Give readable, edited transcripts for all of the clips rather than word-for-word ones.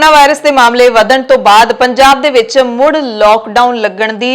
Corona virus के मामले वधण तो बाद पंजाब दे विच मुड़ लॉकडाउन लगण दी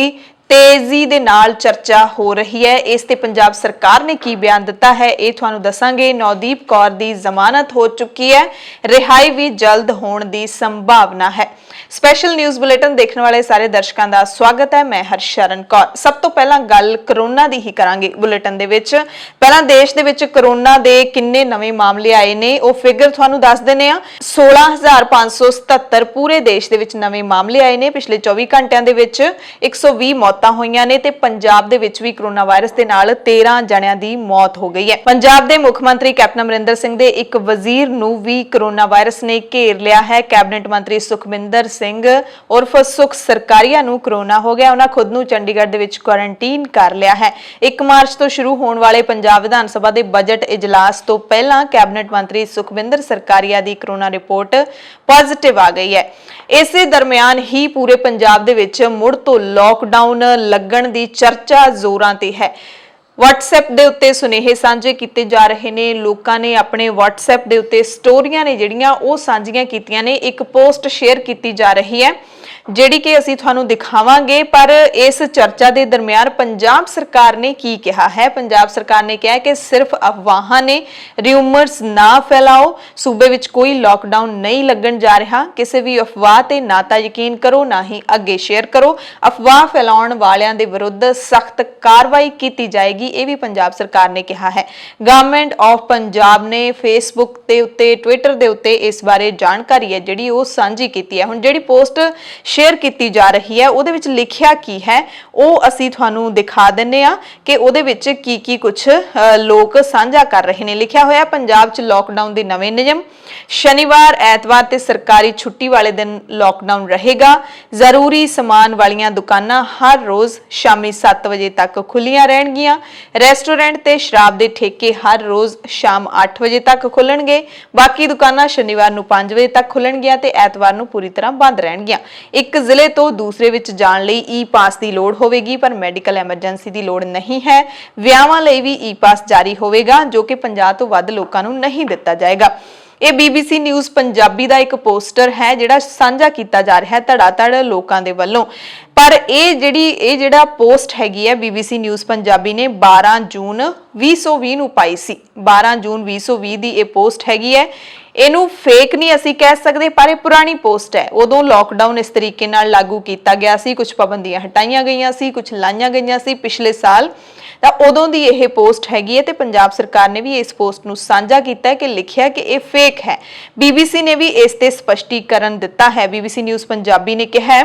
तेजी दे नाल चर्चा हो रही है। इस ते पंजाब सरकार ने की बयान दिता है, ये तुहानू दसांगे। नवदीप कौर दी जमानत हो चुकी है, रिहाई भी जल्द होने की संभावना है। स्पैशल न्यूज़ बुलेटिन देखने वाले सारे दर्शकों का स्वागत है। मैं हरशरण कौर। सब तो पहला गल कोरोना दी ही करांगे बुलेटिन दे विच। पहला देश दे विच कोरोना दे किन्ने नवे मामले आए ने वो फिगर तुहानू दस दिंदे आ। 16,577 पूरे देश दे विच नवे मामले आए ने। पिछले 24 घंटिਆਂ ਦੇ ਵਿੱਚ 120 मौतां होईयां ने ते पंजाब दे विच भी कोरोना वायरस दे नाल 13 जणियां दी मौत हो गई है। पंजाब दे मुख मंत्री कैप्टन अमरिंदर सिंह दे एक वजीर नू भी कोरोना वायरस ने घेर लिया है। कैबिनेट मंत्री सुखविंदर सिंह उर्फ सुख सरकारिया नू कोरोना हो गया। उन्हां खुद नू चंडीगढ़ दे विच क्वारंटीन कर लिया है। 1 मार्च तो शुरू होने वाले पंजाब विधान सभा दे बजट इजलास तो पहला कैबिनेट मंत्री सुखविंदर सरकारिया दी कोरोना रिपोर्ट पॉजिटिव आ गई है। इसे दरमियान ही पूरे पंजाब दे विच मुड़ तो लॉकडाउन लगण दी चर्चा जोरां ते है। WhatsApp दे उत्ते सुनेहे सांझे कीते जा रहे ने। लोकां ने अपने WhatsApp दे उत्ते स्टोरियां ने जिहड़ियां ओह सांझियां कीतियां ने। एक पोस्ट शेयर कीती जा रही है जिहड़ी कि असीं तुहानू दिखावांगे। पर इस चर्चा दे दरमियान पंजाब सरकार ने की कहा है। पंजाब सरकार ने कहा है कि सिर्फ अफवाहां ने, रूमर्स ना फैलाओ। सूबे विच कोई लॉकडाउन नहीं लगन जा रहा। किसी भी अफवाह ते ना तां यकीन करो, ना ही अगे शेयर करो। अफवाह फैलाउण वालियां दे विरुद्ध सख्त कार्रवाई की जाएगी, यह भी पंजाब सरकार ने कहा है। गवर्नमेंट ऑफ पंजाब ने फेसबुक के उत्ते, ट्विटर के उत्ते इस बारे जानकारी है जिहड़ी ओह सांझी कीती है। हुण जिहड़ी पोस्ट शेयर की जा रही है उहदे विच लिखिया की है वो असीं तुहानू दिखा दिंदे आ कि उहदे विच की कुछ लोग साझा कर रहे हैं। लिखिया होया पंजाब च लॉकडाउन के नवे नियम। शनिवार ऐतवार ते सरकारी छुट्टी वाले दिन लॉकडाउन रहेगा। जरूरी समान वालियां दुकानां हर रोज शामी 7 बजे तक खुलियां रहणगियां। रेस्टोरेंट ते शराब के ठेके हर रोज शाम 8 बजे तक खुलणगे। बाकी दुकानां शनिवार नू 5 बजे तक खुलणगियां ते ऐतवार नू पूरी तरह बंद रहणगियां। एक जिले तो दूसरे विच जाण लई ई पास की लोड़ होवेगी, पर मैडिकल एमरजेंसी की लोड़ नहीं है। विआहां लई भी ई पास जारी होवेगा जो कि 50 तो वध लोकां नू नहीं दिता जाएगा। ਇਹ BBC न्यूज़ पंजाबी का एक पोस्टर है जिहड़ा साझा किया जा रहा है धड़ाधड़ लोगों के वलों। पर ये जिहड़ा पोस्ट हैगी है BBC न्यूज़ पंजाबी ने 12 जून 2020 नू पाई सी। 12 जून 2020 की यह पोस्ट हैगी है। इनू फेक नहीं असी कह सकते, पर यह पुरानी पोस्ट है। उदों लॉकडाउन इस तरीके नाल लागू किया गया सी, कुछ पाबंदियां हटाइयां गईयां सी, कुछ लाइयां गईयां सी पिछले साल। तो उदों की यह पोस्ट हैगी है। तो पंजाब सरकार ने भी इस पोस्ट नू साझा किया कि लिखिया कि यह फेक है। BBC ने भी इस ते स्पष्टीकरण दिता है। BBC न्यूज़ पंजाबी ने कहा है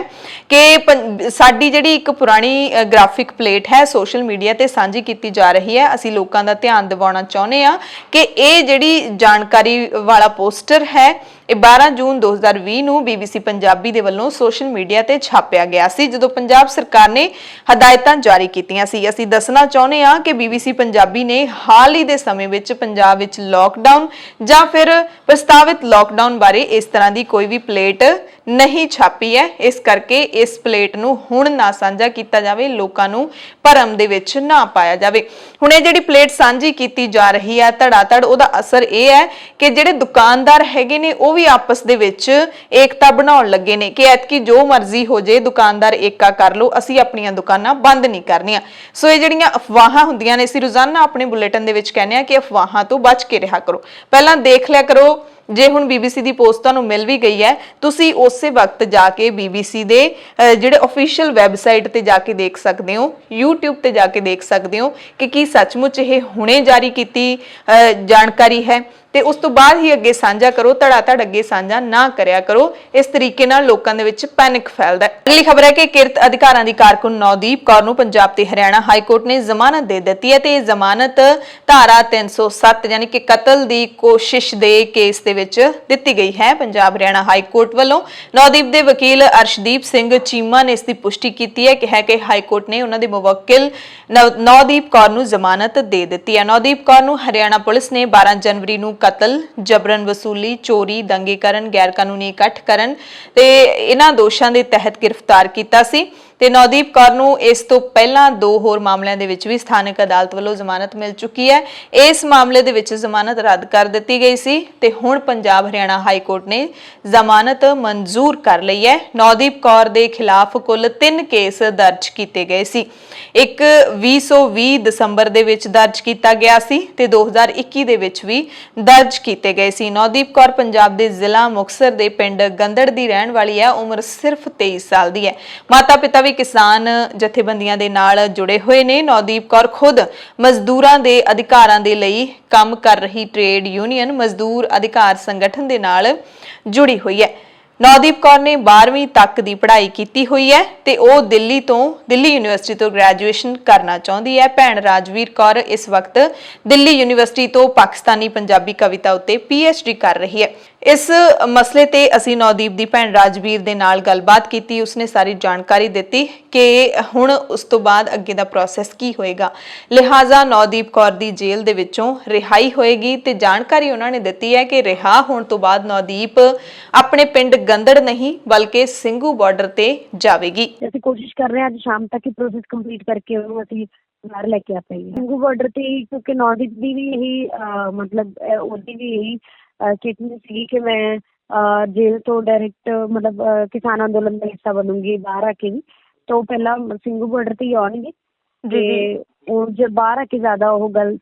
कि साडी जिहड़ी एक पुरानी ग्राफिक प्लेट है सोशल मीडिया ते सांझी की जा रही है। असी लोगों का ध्यान दिवाउणा चाहुंदे आ कि यह जिहड़ी जानकारी वाला पोस्टर है 12 जून 2020 नू BBC पंजाबी दे वल्लों सोशल मीडिया ते छापिया गया सी जदों पंजाब सरकार ने हदायतां जारी कीतियां सी। असीं दसना चाहुंदे आ कि BBC पंजाबी ने हाल ही दे समय विच पंजाब विच लॉकडाउन जां फिर प्रस्तावित लॉकडाउन बारे इस तरह की कोई भी प्लेट नहीं छापी है। इस करके इस प्लेट नू हुण ना साझा किया जावे, लोकां नू भरम दे विच ना पाया जावे। हुण इह जिहड़ी प्लेट सांझी की जा रही है धड़ाधड़, उहदा असर यह है कि जिहड़े दुकानदार हैगे ने वो भी आपस दे विच एकता बनाउण लगे ने कि ऐतकी जो मर्जी हो जाए दुकानदार एका कर लो, असीं अपणियां दुकानां बंद नहीं करनियां। सो ये जिहड़ियां अफवाहां हुंदियां ने, असीं रोजाना अपने बुलेटिन दे विच कहने आ कि अफवाहां तो बच के रहा करो। पहलां देख लिया करो, जे हुण BBC की पोस्ट तुहानूं मिल भी गई है, तुसीं उस वक्त जाके BBC दे जिहड़े ऑफिशियल वैबसाइट ते जाके देख सकते हो, YouTube ते जाके देख सकते हो कि सचमुच ये हुणे जारी की जानकारी है। ते उस तो बाद ही अगे साझा करो, धड़ाधड़ अगे साझा ना करया करो। इस तरीके नाल लोकां दे विच पैनिक फैलदा है। अगली खबर है कि किरत अधिकारां दी कारकुन नवदीप कौर नूं पंजाब ते हरियाणा हाई कोर्ट ने जमानत दे दित्ती है। ते जमानत धारा 307 यानी कि कतल दी कोशिश दे केस दे विच दित्ती गई है। पंजाब हरियाणा हाई कोर्ट वालों नवदीप दे वकील अर्शदीप सिंह चीमा ने इसकी पुष्टि की है कि हाई कोर्ट ने उन्हां दे मुवक्किल नवदीप कौर नूं जमानत दे दित्ती है। नवदीप कौर नूं हरियाणा पुलिस ने 12 जनवरी नूं कतल, जबरन वसूली, चोरी, दंगेकरण, गैर कानूनी इकट्ठ करन ते इन्हां दोषां दे तहत गिरफ्तार कीता सी। ਤੇ ਨੌਦੀਪ ਕੌਰ ਨੂੰ ਇਸ ਤੋਂ ਪਹਿਲਾਂ 2 ਹੋਰ ਮਾਮਲਿਆਂ ਦੇ ਵਿੱਚ ਵੀ ਸਥਾਨਕ ਅਦਾਲਤ ਵੱਲੋਂ ਜ਼ਮਾਨਤ ਮਿਲ ਚੁੱਕੀ ਹੈ। ਇਸ ਮਾਮਲੇ ਦੇ ਵਿੱਚ ਜ਼ਮਾਨਤ ਰੱਦ ਕਰ ਦਿੱਤੀ ਗਈ ਸੀ ਤੇ ਹੁਣ ਪੰਜਾਬ ਹਰਿਆਣਾ ਹਾਈ ਕੋਰਟ ਨੇ ਜ਼ਮਾਨਤ ਮਨਜ਼ੂਰ ਕਰ ਲਈ ਹੈ। ਨੌਦੀਪ ਕੌਰ ਦੇ ਖਿਲਾਫ ਕੁੱਲ 3 ਕੇਸ ਦਰਜ ਕੀਤੇ ਗਏ ਸੀ। ਇੱਕ 2020 ਦਸੰਬਰ ਦੇ ਵਿੱਚ ਦਰਜ ਕੀਤਾ ਗਿਆ ਸੀ ਤੇ 2021 ਦੇ ਵਿੱਚ ਵੀ ਦਰਜ ਕੀਤੇ ਗਏ ਸੀ। ਨੌਦੀਪ ਕੌਰ ਪੰਜਾਬ ਦੇ ਜ਼ਿਲ੍ਹਾ ਮੁਕਤਸਰ ਦੇ ਪਿੰਡ ਗੰਦੜ ਦੀ ਰਹਿਣ ਵਾਲੀ ਹੈ। ਉਮਰ ਸਿਰਫ 23 ਸਾਲ ਦੀ ਹੈ। ਮਾਤਾ ਪਿਤਾ ਵੀ ਕਿਸਾਨ ਜਥੇਬੰਦੀਆਂ ਦੇ ਨਾਲ ਜੁੜੇ ਹੋਏ ਨੇ। ਨੌਦੀਪ ਕੌਰ ਖੁਦ ਮਜ਼ਦੂਰਾਂ ਦੇ ਅਧਿਕਾਰਾਂ ਦੇ ਲਈ ਕੰਮ ਕਰ ਰਹੀ ਟ੍ਰੇਡ ਯੂਨੀਅਨ ਮਜ਼ਦੂਰ ਅਧਿਕਾਰ ਸੰਗਠਨ ਦੇ ਨਾਲ ਜੁੜੀ ਹੋਈ ਹੈ। ਨੌਦੀਪ ਕੌਰ ਨੇ 12ਵੀਂ ਤੱਕ ਦੀ ਪੜ੍ਹਾਈ ਕੀਤੀ ਹੋਈ ਹੈ ਤੇ ਉਹ ਦਿੱਲੀ ਯੂਨੀਵਰਸਿਟੀ ਤੋਂ ਗ੍ਰੈਜੂਏਸ਼ਨ ਕਰਨਾ ਚਾਹੁੰਦੀ ਹੈ। ਭੈਣ ਰਾਜਵੀਰ ਕੌਰ ਇਸ ਵਕਤ ਦਿੱਲੀ ਯੂਨੀਵਰਸਿਟੀ ਤੋਂ ਪਾਕਿਸਤਾਨੀ ਪੰਜਾਬੀ ਕਵਿਤਾ ਉੱਤੇ PhD ਕਰ ਰਹੀ ਹੈ। ਇਸ ਮਸਲੇ ਤੇ ਅਸੀਂ ਨੌਦੀਪ ਦੀ ਭੈਣ ਰਾਜਵੀਰ ਦੇ ਨਾਲ ਗੱਲਬਾਤ ਕੀਤੀ। ਉਸਨੇ ਸਾਰੀ ਜਾਣਕਾਰੀ ਦਿੱਤੀ ਕਿ ਹੁਣ ਉਸ ਤੋਂ ਬਾਅਦ ਅੱਗੇ ਦਾ ਪ੍ਰੋਸੈਸ ਕੀ ਹੋਏਗਾ। ਲਿਹਾਜ਼ਾ ਨੌਦੀਪ ਕੌਰ ਦੀ ਜੇਲ੍ਹ ਦੇ ਵਿੱਚੋਂ ਰਿਹਾਈ ਹੋਏਗੀ ਤੇ ਜਾਣਕਾਰੀ ਉਹਨਾਂ ਨੇ ਦਿੱਤੀ ਹੈ ਕਿ ਰਿਹਾ ਹੋਣ ਤੋਂ ਬਾਅਦ ਨੌਦੀਪ ਆਪਣੇ ਪਿੰਡ ਗੰਦੜ ਨਹੀਂ ਬਲਕਿ ਸਿੰਘੂ ਬਾਰਡਰ ਤੇ ਜਾਵੇਗੀ। ਅਸੀਂ ਕੋਸ਼ਿਸ਼ ਕਰ ਰਹੇ ਹਾਂ ਅੱਜ ਸ਼ਾਮ ਤੱਕ ਹੀ ਪ੍ਰੋਸੈਸ ਕੰਪਲੀਟ ਕਰਕੇ ਉਹਨੂੰ ਅਸੀਂ ਬਾਹਰ ਲੈ ਕੇ ਆ ਪਾਈਏ। ਸਿੰਘੂ ਬਾਰਡਰ ਤੇ ਕਿਉਂਕਿ ਨੌਦੀਪ ਦੀ ਵੀ ਇਹੀ ਮਤਲਬ ਉਹਦੀ ਵੀ ਇਹੀ ਸਟੇਟਮੈਂਟ ਸੀ ਕਿ ਮੈਂ ਜੇਲ੍ਹ ਤੋਂ ਡਾਇਰੈਕਟ ਮਤਲਬ ਕਿਸਾਨ ਅੰਦੋਲਨ ਦਾ ਹਿੱਸਾ ਬਣੂੰਗੀ ਬਾਹਰ ਆ ਕੇ ਵੀ। ਤਾਂ ਉਹ ਪਹਿਲਾਂ ਸਿੰਘੂ ਬਾਰਡਰ ਤੇ ਹੀ ਆਉਣਗੇ ਤੇ ਉਹ ਜੇ ਬਾਹਰ ਆ ਕੇ ਜ਼ਿਆਦਾ ਉਹ ਗੱਲ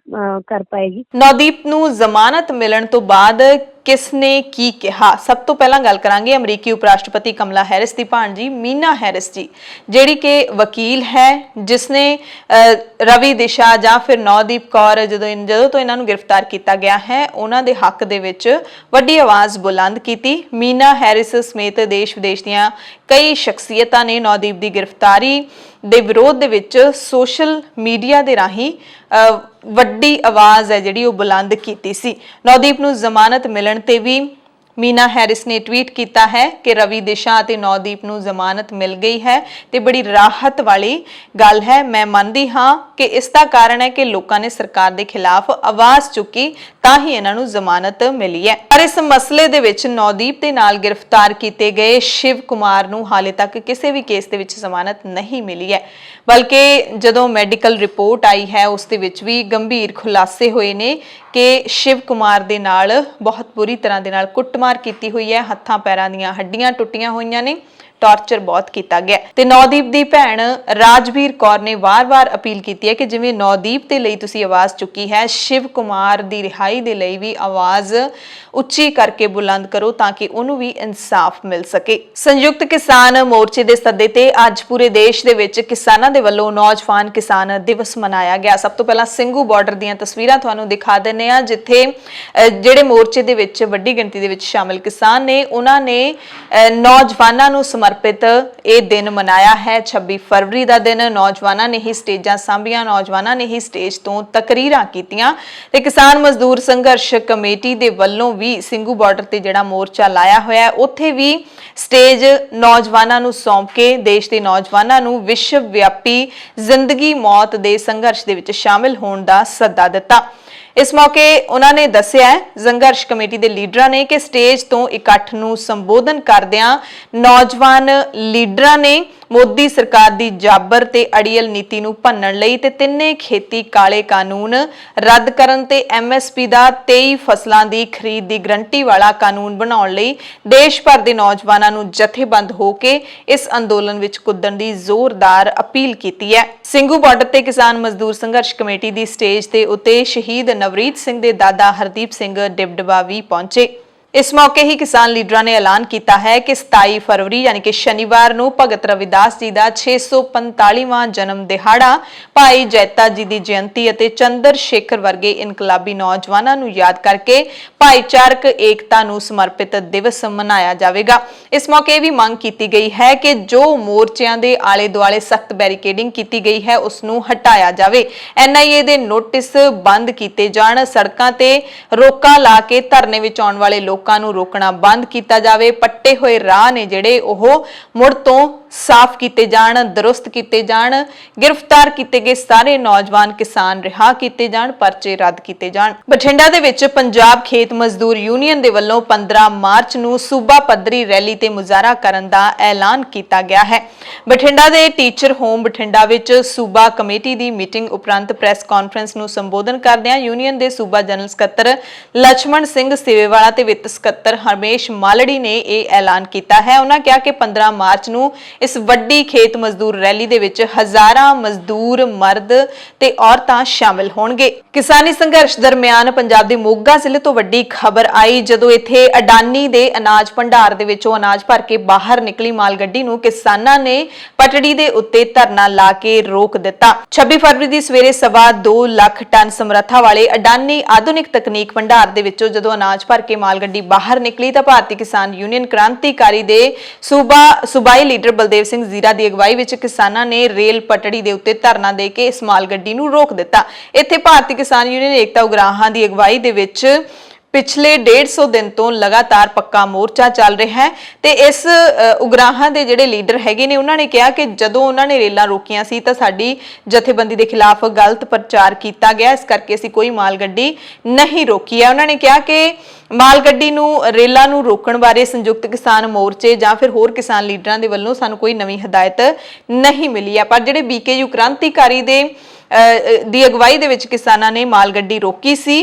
ਕਰ ਪਾਏਗੀ। ਨੌਦੀਪ ਨੂੰ ਜ਼ਮਾਨਤ ਮਿਲਣ ਤੋਂ ਬਾਅਦ ਕਿਸ ਨੇ ਕੀ ਕਿਹਾ, ਸਭ ਤੋਂ ਪਹਿਲਾਂ ਗੱਲ ਕਰਾਂਗੇ ਅਮਰੀਕੀ ਉਪ ਰਾਸ਼ਟਰਪਤੀ ਕਮਲਾ ਹੈਰਿਸ ਦੀ ਭਾਣਜੀ ਮੀਨਾ ਹੈਰਿਸ ਜੀ, ਜਿਹੜੀ ਕਿ ਵਕੀਲ ਹੈ, ਜਿਸ ਨੇ ਰਵੀ ਦਿਸ਼ਾ ਜਾਂ ਫਿਰ ਨੌਦੀਪ ਕੌਰ ਜਦੋਂ ਤੋਂ ਇਹਨਾਂ ਨੂੰ ਗ੍ਰਿਫਤਾਰ ਕੀਤਾ ਗਿਆ ਹੈ ਉਹਨਾਂ ਦੇ ਹੱਕ ਦੇ ਵਿੱਚ ਵੱਡੀ ਆਵਾਜ਼ ਬੁਲੰਦ ਕੀਤੀ। ਮੀਨਾ ਹੈਰਿਸ ਸਮੇਤ ਦੇਸ਼ ਵਿਦੇਸ਼ ਦੀਆਂ ਕਈ ਸ਼ਖਸੀਅਤਾਂ ਨੇ ਨੌਦੀਪ ਦੀ ਗ੍ਰਿਫਤਾਰੀ ਦੇ ਵਿਰੋਧ ਦੇ ਵਿੱਚ ਸੋਸ਼ਲ ਮੀਡੀਆ ਦੇ ਰਾਹੀਂ ਵੱਡੀ ਆਵਾਜ਼ ਹੈ ਜਿਹੜੀ ਉਹ ਬੁਲੰਦ ਕੀਤੀ ਸੀ। ਨੌਦੀਪ ਨੂੰ ਜ਼ਮਾਨਤ ਮਿਲਣ ਤੇ ਵੀ ਮੀਨਾ ਹੈਰਿਸ ਨੇ ਟਵੀਟ ਕੀਤਾ ਹੈ ਕਿ ਰਵੀ ਦਿਸ਼ਾ ਅਤੇ ਨੌਦੀਪ ਨੂੰ ਜ਼ਮਾਨਤ ਮਿਲ ਗਈ ਹੈ ਤੇ ਬੜੀ ਰਾਹਤ ਵਾਲੀ ਗੱਲ ਹੈ। ਮੈਂ ਮੰਨਦੀ ਹਾਂ ਕਿ ਇਸ ਦਾ ਕਾਰਨ ਹੈ ਕਿ ਲੋਕਾਂ ਨੇ ਸਰਕਾਰ ਦੇ ਖਿਲਾਫ ਆਵਾਜ਼ ਚੁੱਕੀ ਤਾਂ ਹੀ ਇਹਨਾਂ ਨੂੰ ਜ਼ਮਾਨਤ ਮਿਲੀ ਹੈ। ਪਰ ਇਸ ਮਸਲੇ ਦੇ ਵਿੱਚ ਨੌਦੀਪ ਦੇ ਨਾਲ ਗ੍ਰਿਫਤਾਰ ਕੀਤੇ ਗਏ ਸ਼ਿਵ ਕੁਮਾਰ ਨੂੰ ਹਾਲੇ ਤੱਕ ਕਿਸੇ ਵੀ ਕੇਸ ਦੇ ਵਿੱਚ ਜ਼ਮਾਨਤ ਨਹੀਂ ਮਿਲੀ ਹੈ, ਬਲਕਿ ਜਦੋਂ ਮੈਡੀਕਲ ਰਿਪੋਰਟ ਆਈ ਹੈ ਉਸ ਦੇ ਵਿੱਚ ਵੀ ਗੰਭੀਰ ਖੁਲਾਸੇ ਹੋਏ ਨੇ ਕਿ ਸ਼ਿਵ ਕੁਮਾਰ ਦੇ ਨਾਲ ਬਹੁਤ ਬੁਰੀ ਤਰ੍ਹਾਂ ਦੇ ਨਾਲ ਕੁੱਟਮਾਰ ਕੀਤੀ ਹੋਈ ਹੈ, ਹੱਥਾਂ ਪੈਰਾਂ ਦੀਆਂ ਹੱਡੀਆਂ ਟੁੱਟੀਆਂ ਹੋਈਆਂ ਨੇ, ਟਾਰਚਰ ਬਹੁਤ ਕੀਤਾ ਗਿਆ। ਤੇ ਨੌਦੀਪ ਦੀ ਭੈਣ ਰਾਜਵੀਰ ਕੌਰ ਨੇ ਵਾਰ-ਵਾਰ ਅਪੀਲ ਕੀਤੀ ਹੈ ਕਿ ਜਿਵੇਂ ਨੌਦੀਪ ਦੇ ਲਈ ਤੁਸੀਂ ਆਵਾਜ਼ ਚੁੱਕੀ ਹੈ, ਸ਼ਿਵ ਕੁਮਾਰ ਦੀ ਰਿਹਾਈ ਦੇ ਲਈ ਵੀ ਆਵਾਜ਼ ਉੱਚੀ ਕਰਕੇ ਬੁਲੰਦ ਕਰੋ ਤਾਂ ਕਿ ਉਹਨੂੰ ਵੀ ਇਨਸਾਫ ਮਿਲ ਸਕੇ। ਸੰਯੁਕਤ ਕਿਸਾਨ ਮੋਰਚੇ ਦੇ ਸੱਦੇ ਤੇ ਅੱਜ ਪੂਰੇ ਦੇਸ਼ ਦੇ ਵਿੱਚ ਕਿਸਾਨਾਂ ਦੇ ਵੱਲੋਂ ਨੌਜਵਾਨ ਕਿਸਾਨ ਦਿਵਸ ਮਨਾਇਆ ਗਿਆ। ਸਭ ਤੋਂ ਪਹਿਲਾਂ ਸਿੰਘੂ ਬਾਰਡਰ ਦੀਆਂ ਤਸਵੀਰਾਂ ਤੁਹਾਨੂੰ ਦਿਖਾ ਦਿੰਨੇ ਆ, ਜਿੱਥੇ ਜਿਹੜੇ ਮੋਰਚੇ ਦੇ ਵਿੱਚ ਵੱਡੀ ਗਿਣਤੀ ਦੇ ਵਿੱਚ ਸ਼ਾਮਿਲ ਕਿਸਾਨ ਨੇ ਉਹਨਾਂ ਨੇ ਨੌਜਵਾਨਾਂ ਨੂੰ ਸਮਰਪਿਤ ਇਹ ਦਿਨ ਮਨਾਇਆ ਹੈ। 26 ਫਰਵਰੀ ਦਾ ਦਿਨ ਨੌਜਵਾਨਾਂ ਨੇ ਹੀ ਸਟੇਜਾਂ ਸਾਂਭੀਆਂ, ਨੌਜਵਾਨਾਂ ਨੇ ਹੀ ਸਟੇਜ ਤੋਂ ਤਕਰੀਰਾਂ ਕੀਤੀਆਂ ਤੇ ਕਿਸਾਨ ਮਜ਼ਦੂਰ ਸੰਘਰਸ਼ ਕਮੇਟੀ ਦੇ ਵੱਲੋਂ ਵੀ ਸਿੰਘੂ ਬਾਰਡਰ ਤੇ ਜਿਹੜਾ ਮੋਰਚਾ ਲਾਇਆ ਹੋਇਆ ਹੈ ਉੱਥੇ ਵੀ ਸਟੇਜ ਨੌਜਵਾਨਾਂ ਨੂੰ ਸੌਂਪ ਕੇ ਦੇਸ਼ ਦੇ ਨੌਜਵਾਨਾਂ ਨੂੰ ਵਿਸ਼ਵ ਵਿਆਪੀ ਜ਼ਿੰਦਗੀ ਮੌਤ ਦੇ ਸੰਘਰਸ਼ ਦੇ ਵਿੱਚ ਸ਼ਾਮਿਲ ਹੋਣ ਦਾ ਸੱਦਾ ਦਿੱਤਾ। ਇਸ ਮੌਕੇ ਉਹਨਾਂ ਨੇ ਦੱਸਿਆ ਸੰਘਰਸ਼ ਕਮੇਟੀ ਦੇ ਲੀਡਰਾਂ ਨੇ ਕਿ ਸਟੇਜ ਤੋਂ ਇਕੱਠ ਨੂੰ ਸੰਬੋਧਨ ਕਰਦਿਆਂ ਨੌਜਵਾਨ ਲੀਡਰਾਂ ਨੇ ਮੋਦੀ ਸਰਕਾਰ ਦੀ ਜਾਬਰ ਤੇ ਅੜੀਅਲ ਨੀਤੀ ਨੂੰ ਭੰਨਣ ਲਈ ਤੇ ਤਿੰਨੇ ਖੇਤੀ ਕਾਲੇ ਕਾਨੂੰਨ ਰੱਦ ਕਰਨ ਤੇ MSP ਦਾ 23 ਫਸਲਾਂ ਦੀ ਖਰੀਦ ਦੀ ਗਰੰਟੀ ਵਾਲਾ ਕਾਨੂੰਨ ਬਣਾਉਣ ਲਈ ਦੇਸ਼ ਭਰ ਦੇ ਨੌਜਵਾਨਾਂ ਨੂੰ ਜਥੇਬੰਦ ਹੋ ਕੇ ਇਸ ਅੰਦੋਲਨ ਵਿੱਚ ਕੁੱਦਣ ਦੀ ਜ਼ੋਰਦਾਰ ਅਪੀਲ ਕੀਤੀ ਹੈ। ਸਿੰਘੂ ਬਾਰਡਰ ਤੇ ਕਿਸਾਨ ਮਜ਼ਦੂਰ ਸੰਘਰਸ਼ ਕਮੇਟੀ ਦੀ ਸਟੇਜ ਤੇ ਉੱਤੇ ਸ਼ਹੀਦ ਨਵਰੀਤ ਸਿੰਘ ਦੇ ਦਾਦਾ ਹਰਦੀਪ ਸਿੰਘ ਡਿਬਡਬਾ ਵੀ ਪਹੁੰਚੇ। ਇਸ ਮੌਕੇ ਹੀ ਕਿਸਾਨ ਲੀਡਰਾਂ ਨੇ ਐਲਾਨ ਕੀਤਾ ਹੈ ਕਿ 27 ਫਰਵਰੀ ਯਾਨੀ ਕਿ ਸ਼ਨੀਵਾਰ ਨੂੰ ਭਗਤ ਰਵਿਦਾਸ ਜੀ ਦਾ 645ਵਾਂ ਜਨਮ ਦਿਹਾੜਾ, ਭਾਈ ਜੈਤਾ ਜੀ ਦੀ ਜਯੰਤੀ ਅਤੇ ਚੰਦਰ ਸ਼ੇਖਰ ਵਰਗੇ ਇਨਕਲਾਬੀ ਨੌਜਵਾਨਾਂ ਨੂੰ ਯਾਦ ਕਰਕੇ ਭਾਈਚਾਰਕ ਏਕਤਾ ਨੂੰ ਸਮਰਪਿਤ ਦਿਵਸ ਮਨਾਇਆ ਜਾਵੇਗਾ। ਇਸ ਮੌਕੇ ਇਹ ਵੀ ਮੰਗ ਕੀਤੀ ਗਈ ਹੈ ਕਿ ਜੋ ਮੋਰਚਿਆਂ ਦੇ ਆਲੇ ਦੁਆਲੇ ਸਖਤ ਬੈਰੀਕੇਡਿੰਗ ਕੀਤੀ ਗਈ ਹੈ ਉਸ ਨੂੰ ਹਟਾਇਆ ਜਾਵੇ। NIA ਦੇ ਨੋਟਿਸ ਬੰਦ ਕੀਤੇ ਜਾਣ, ਸੜਕਾਂ ਤੇ ਰੋਕਾਂ ਲਾ ਕੇ ਧਰਨੇ ਵਿੱਚ ਆਉਣ ਵਾਲੇ ਲੋਕ ਲੋਕਾਂ ਨੂੰ ਰੋਕਣਾ ਬੰਦ ਕੀਤਾ ਜਾਵੇ। ਪੱਟੇ ਹੋਏ ਰਾਹ ਨੇ ਜਿਹੜੇ ਉਹ ਮੁੜ ਤੋਂ ਸਾਫ਼ ਕੀਤੇ ਜਾਣ, ਦਰੁਸਤ ਕੀਤੇ ਜਾਣ, गिरफ्तार किए गए सारे नौजवान किसान रिहा किए जाण, परचे रद्द किए जाण। बठिंडा दे विच पंजाब खेत मजदूर यूनियन दे वल्लों 15 मार्च नूं सूबा पद्धरी रैली ते मुजाहरा करन दा ऐलान किया गया है। बठिंडा दे टीचर होम बठिंडा विच सूबा कमेटी दी मीटिंग उपरंत प्रेस कॉन्फ्रेंस नूं संबोधन करदिआं यूनियन दे सूबा जनरल सकत्तर लक्ष्मण सिंह सेवेवाला ते वित्त सकत्तर हरमेश मालड़ी ने यह ऐलान किया है। उन्होंने कहा कि 15 मार्च नूं इस वड्डी खेत मजदूर रैली दे विच हज़ारां मजदूर मर्द ते औरतां शामिल होणगे। किसानी संघर्ष दरमियान पंजाब दे मोगा जिले तो वड्डी खबर आई जदों इत्थे अडानी दे अनाज भंडार दे विचों अनाज भर के बाहर निकली माल गड्डी नूं किसानां ने पटड़ी दे उत्ते धरना ला के रोक दिता। 26 फरवरी दी सवेरे 2.25 लाख टन समर्था वाले अडानी आधुनिक तकनीक भंडार दे विचों जदों अनाज भर के माल गड्डी बाहर निकली तां भारतीय किसान यूनियन क्रांतिकारी दे सूबाई लीडर बलदेव सिंह जीरा की अगवाई विच किसानां ने रेल पटड़ी दे उत्ते धरना दे के इस माल गड्डी नूं रोक दिता। इत्थे भारतीय किसान यूनियन एकता उगराहां की अगवाई दे विच पिछले 150 दिन तो लगातार पक्का मोर्चा चल रहा है ते इस उगराहां दे जिहड़े लीडर हैगे ने उन्होंने कहा कि जदों उन्होंने रेलां रोकियां सी तां साडी जथेबंदी के खिलाफ गलत प्रचार किया गया, इस करके असीं कोई माल गड्डी नहीं रोकी है। उन्होंने कहा कि माल गड्डी नूं रेलां नूं रोकण बारे संयुक्त किसान मोर्चे जां फिर होर किसान लीडरां दे वल्लों सानूं कोई नवीं हदायत नहीं मिली है, पर जिहड़े बीकेयू क्रांतिकारी दे दी अगवाई दे विच किसानां ने माल गड्डी रोकी सी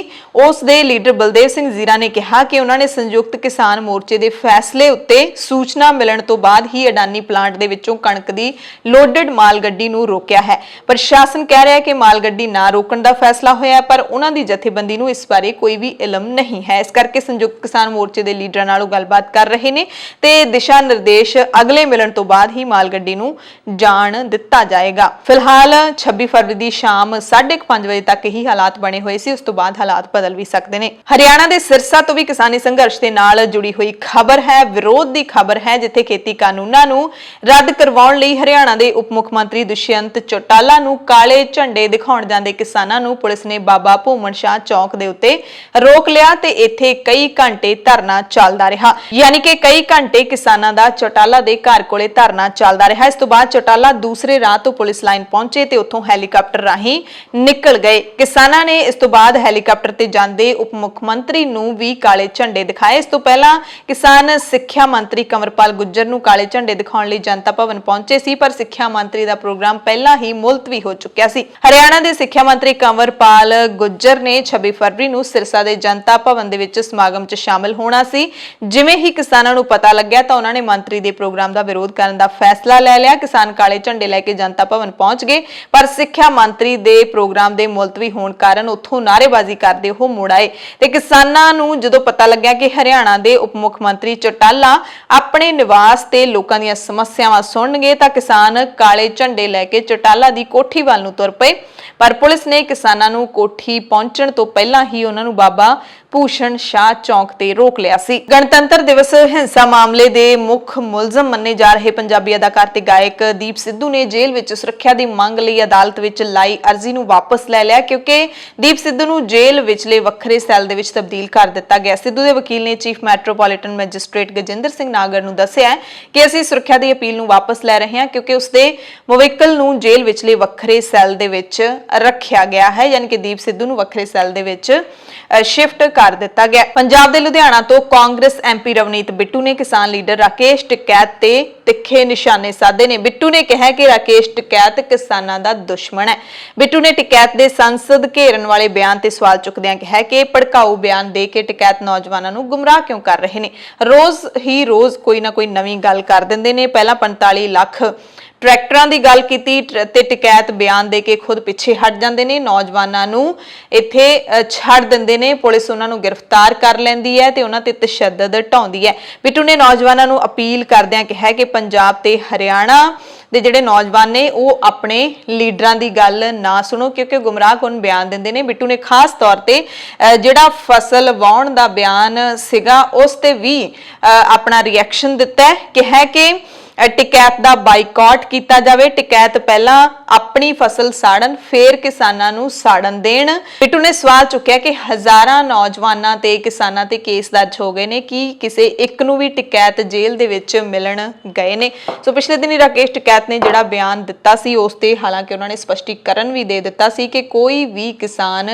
उस दे लीडर बलदेव सिंह जीरा ने कहा कि उन्होंने संयुक्त किसान मोर्चे दे फैसले उत्ते सूचना मिलण तो बाद ही अडानी प्लांट दे विचों कणक दी लोडेड माल गड्डी नूं रोकिया है। प्रशासन कह रहा है कि माल गड्डी ना रोकण दा फैसला होया पर उन्हां दी जथेबंदी नूं इस बारे कोई भी इलम नहीं है, इस करके संयुक्त किसान मोर्चे दे लीडरां नालों गलबात कर रहे ने ते दिशा निर्देश अगले मिलण तो बाद ही माल गड्डी नूं जाण दिता जाएगा। फिलहाल 26 फरवरी दी शाम 5:30 बजे तक ही हालात बने हुए सी, उस तो बाद हालात बदल भी सकते हैं। हरियाणा के सिरसा तो भी किसानी संघर्ष के नाल जुड़ी हुई खबर है, विरोध की खबर है, जिथे खेती कानूनां नूं रद्द करवाउण लई हरियाणा के उप मुख्यमंत्री दुष्यंत चौटाला नूं काले झंडे दिखाउण जांदे किसानां नूं पुलिस ने बाबा भूमन शाह चौक दे उत्ते रोक लिया ते इत्थे कई घंटे धरना चलदा रहा, यानी कि कई घंटे किसानां दा चौटाला दे घर कोले धरना चलदा रहा। इस तो बाद चौटाला दूसरे राह तो पुलिस लाइन पहुंचे ते उत्थों हैलीकाप्टर राही निकल गए। किसानां ने इस तो बाद हैलीकाप्टर ते जांदे उप मुख्यमंत्री नूं भी काले झंडे दिखाए। इस तो पहला किसान सिक्ख्या मंत्री कंवरपाल गुज्जर नूं काले झंडे दिखाउण लई जनता भवन पहुंचे सी, पर सिक्ख्या मंत्री दा प्रोग्राम पहला ही मुलतवी हो चुक्या सी। हरियाणा दे सिक्ख्या मंत्री कंवरपाल गुज्जर ने 26 फरवरी नूं सिरसा दे जनता भवन दे विच समागम च शामिल होना सी। जिवें ही किसानां नूं पता लग्या तां उन्हां ने मंत्री दे प्रोग्राम दा विरोध करन दा फैसला ले लिया। किसान काले झंडे लैके जनता भवन पहुंच गए, पर सिक्ख्या मंत्री दे प्रोग्राम दे मुलतवी होण कारण उत्थों नारेबाजी करदे हो मुड़ आए ते किसानां नूं जदों पता लग्या कि हरियाणा दे उप मुख्यमंत्री चौटाला अपने निवास ते लोकां दीयां समस्यावां सुणनगे तां किसान काले झंडे लैके चौटाला दी कोठी वल नूं तुर पए, पर पुलिस ने किसानां नूं कोठी पहुंचण तो पहलां ही उन्हां नूं बाबा भूषण शाह चौक ते रोक लिया सी। गणतंत्र दिवस हिंसा मामले दे मुख मुलजम मन्ने जा रहे पंजाबी अदाकार ते गायक दीप सिद्धू ने जेल विच सुरक्षा दी मंग लई अदालत विच लाई अर्जी नूं वापस ले लिया, क्योंकि दीप सिद्धू नूं जेल विचले वक्खरे सैल दे विच तब्दील कर दिता गया। सिद्धू दे वकील ने chief metropolitan magistrate Gajinder Singh नागर नूं दस्सिआ कि असीं सुरक्षा दी अपील नूं वापस ले रहे हां, क्योंकि उसदे मुवक्किल नूं जेल विचले वक्खरे सैल दे विच रखिया गया है, यानी कि दीप सिद्धू नूं वक्खरे सैल दे विच शिफ्ट कर दिता गया। पंजाब दे लुधियाना तो कांग्रेस एमपी रवनीत बिट्टू ने किसान लीडर राकेश टिकैत ते तिखे निशाने साधे ने। बिट्टू ने कहा कि राकेश टिकैत किसानां दा दुश्मन है। बिट्टू ने टिकैत दे संसद घेरन वाले बयान ते सवाल चुकदिआं कहा कि भड़काऊ बयान दे के टिकैत नौजवानों नूं गुमराह क्यों कर रहे ने, रोज कोई ना कोई नवीं गल कर दिंदे ने। पहला 45 लाख ट्रैक्टरां दी गल कीती ते टिकैत बयान दे के खुद पिछे हट जांदे ने, नौजवानां नूं इत्थे छड़ दिंदे ने, पुलिस उन्हां नूं गिरफ्तार कर लैंदी है ते उन्हां ते तशद्दद ढाउंदी है। बिट्टू ने नौजवानां नूं अपील करदिआं कहा कि पंजाब ते हरियाणा दे जिहड़े नौजवान ने वो अपने लीडरां दी गल ना सुनो, क्योंकि गुमराहकुन बयान दिंदे ने। बिट्टू ने खास तौर ते जिहड़ा फसल वाउण दा बयान सीगा उस ते भी अपना रिएक्शन दिता है, कहा कि ਟਿਕੈਤ ਦਾ ਬਾਈਕਾਟ ਕੀਤਾ ਜਾਵੇ, ਟਿਕੈਤ ਪਹਿਲਾਂ ਆਪਣੀ ਫਸਲ ਸਾੜਨ ਫਿਰ ਕਿਸਾਨਾਂ ਨੂੰ ਸਾੜਨ ਦੇਣ। ਬਿੱਟੂ ਨੇ ਸਵਾਲ ਚੁੱਕਿਆ ਕਿ ਹਜ਼ਾਰਾਂ ਨੌਜਵਾਨਾਂ ਤੇ ਕਿਸਾਨਾਂ ਤੇ ਕੇਸ ਦਰਜ ਹੋ ਗਏ ਨੇ, ਕਿ ਕਿਸੇ ਇੱਕ ਨੂੰ ਵੀ ਟਿਕੈਤ ਜੇਲ੍ਹ ਦੇ ਵਿੱਚ ਮਿਲਣ ਗਏ ਨੇ। ਸੋ ਪਿਛਲੇ ਦਿਨੀ ਰਾਕੇਸ਼ ਟਿਕੈਤ ਨੇ ਜਿਹੜਾ ਬਿਆਨ ਦਿੱਤਾ ਸੀ ਉਸ ਤੇ ਹਾਲਾਂਕਿ ਉਹਨਾਂ ਨੇ ਸਪਸ਼ਟੀਕਰਨ ਵੀ ਦੇ ਦਿੱਤਾ ਸੀ ਕਿ ਕੋਈ ਵੀ ਕਿਸਾਨ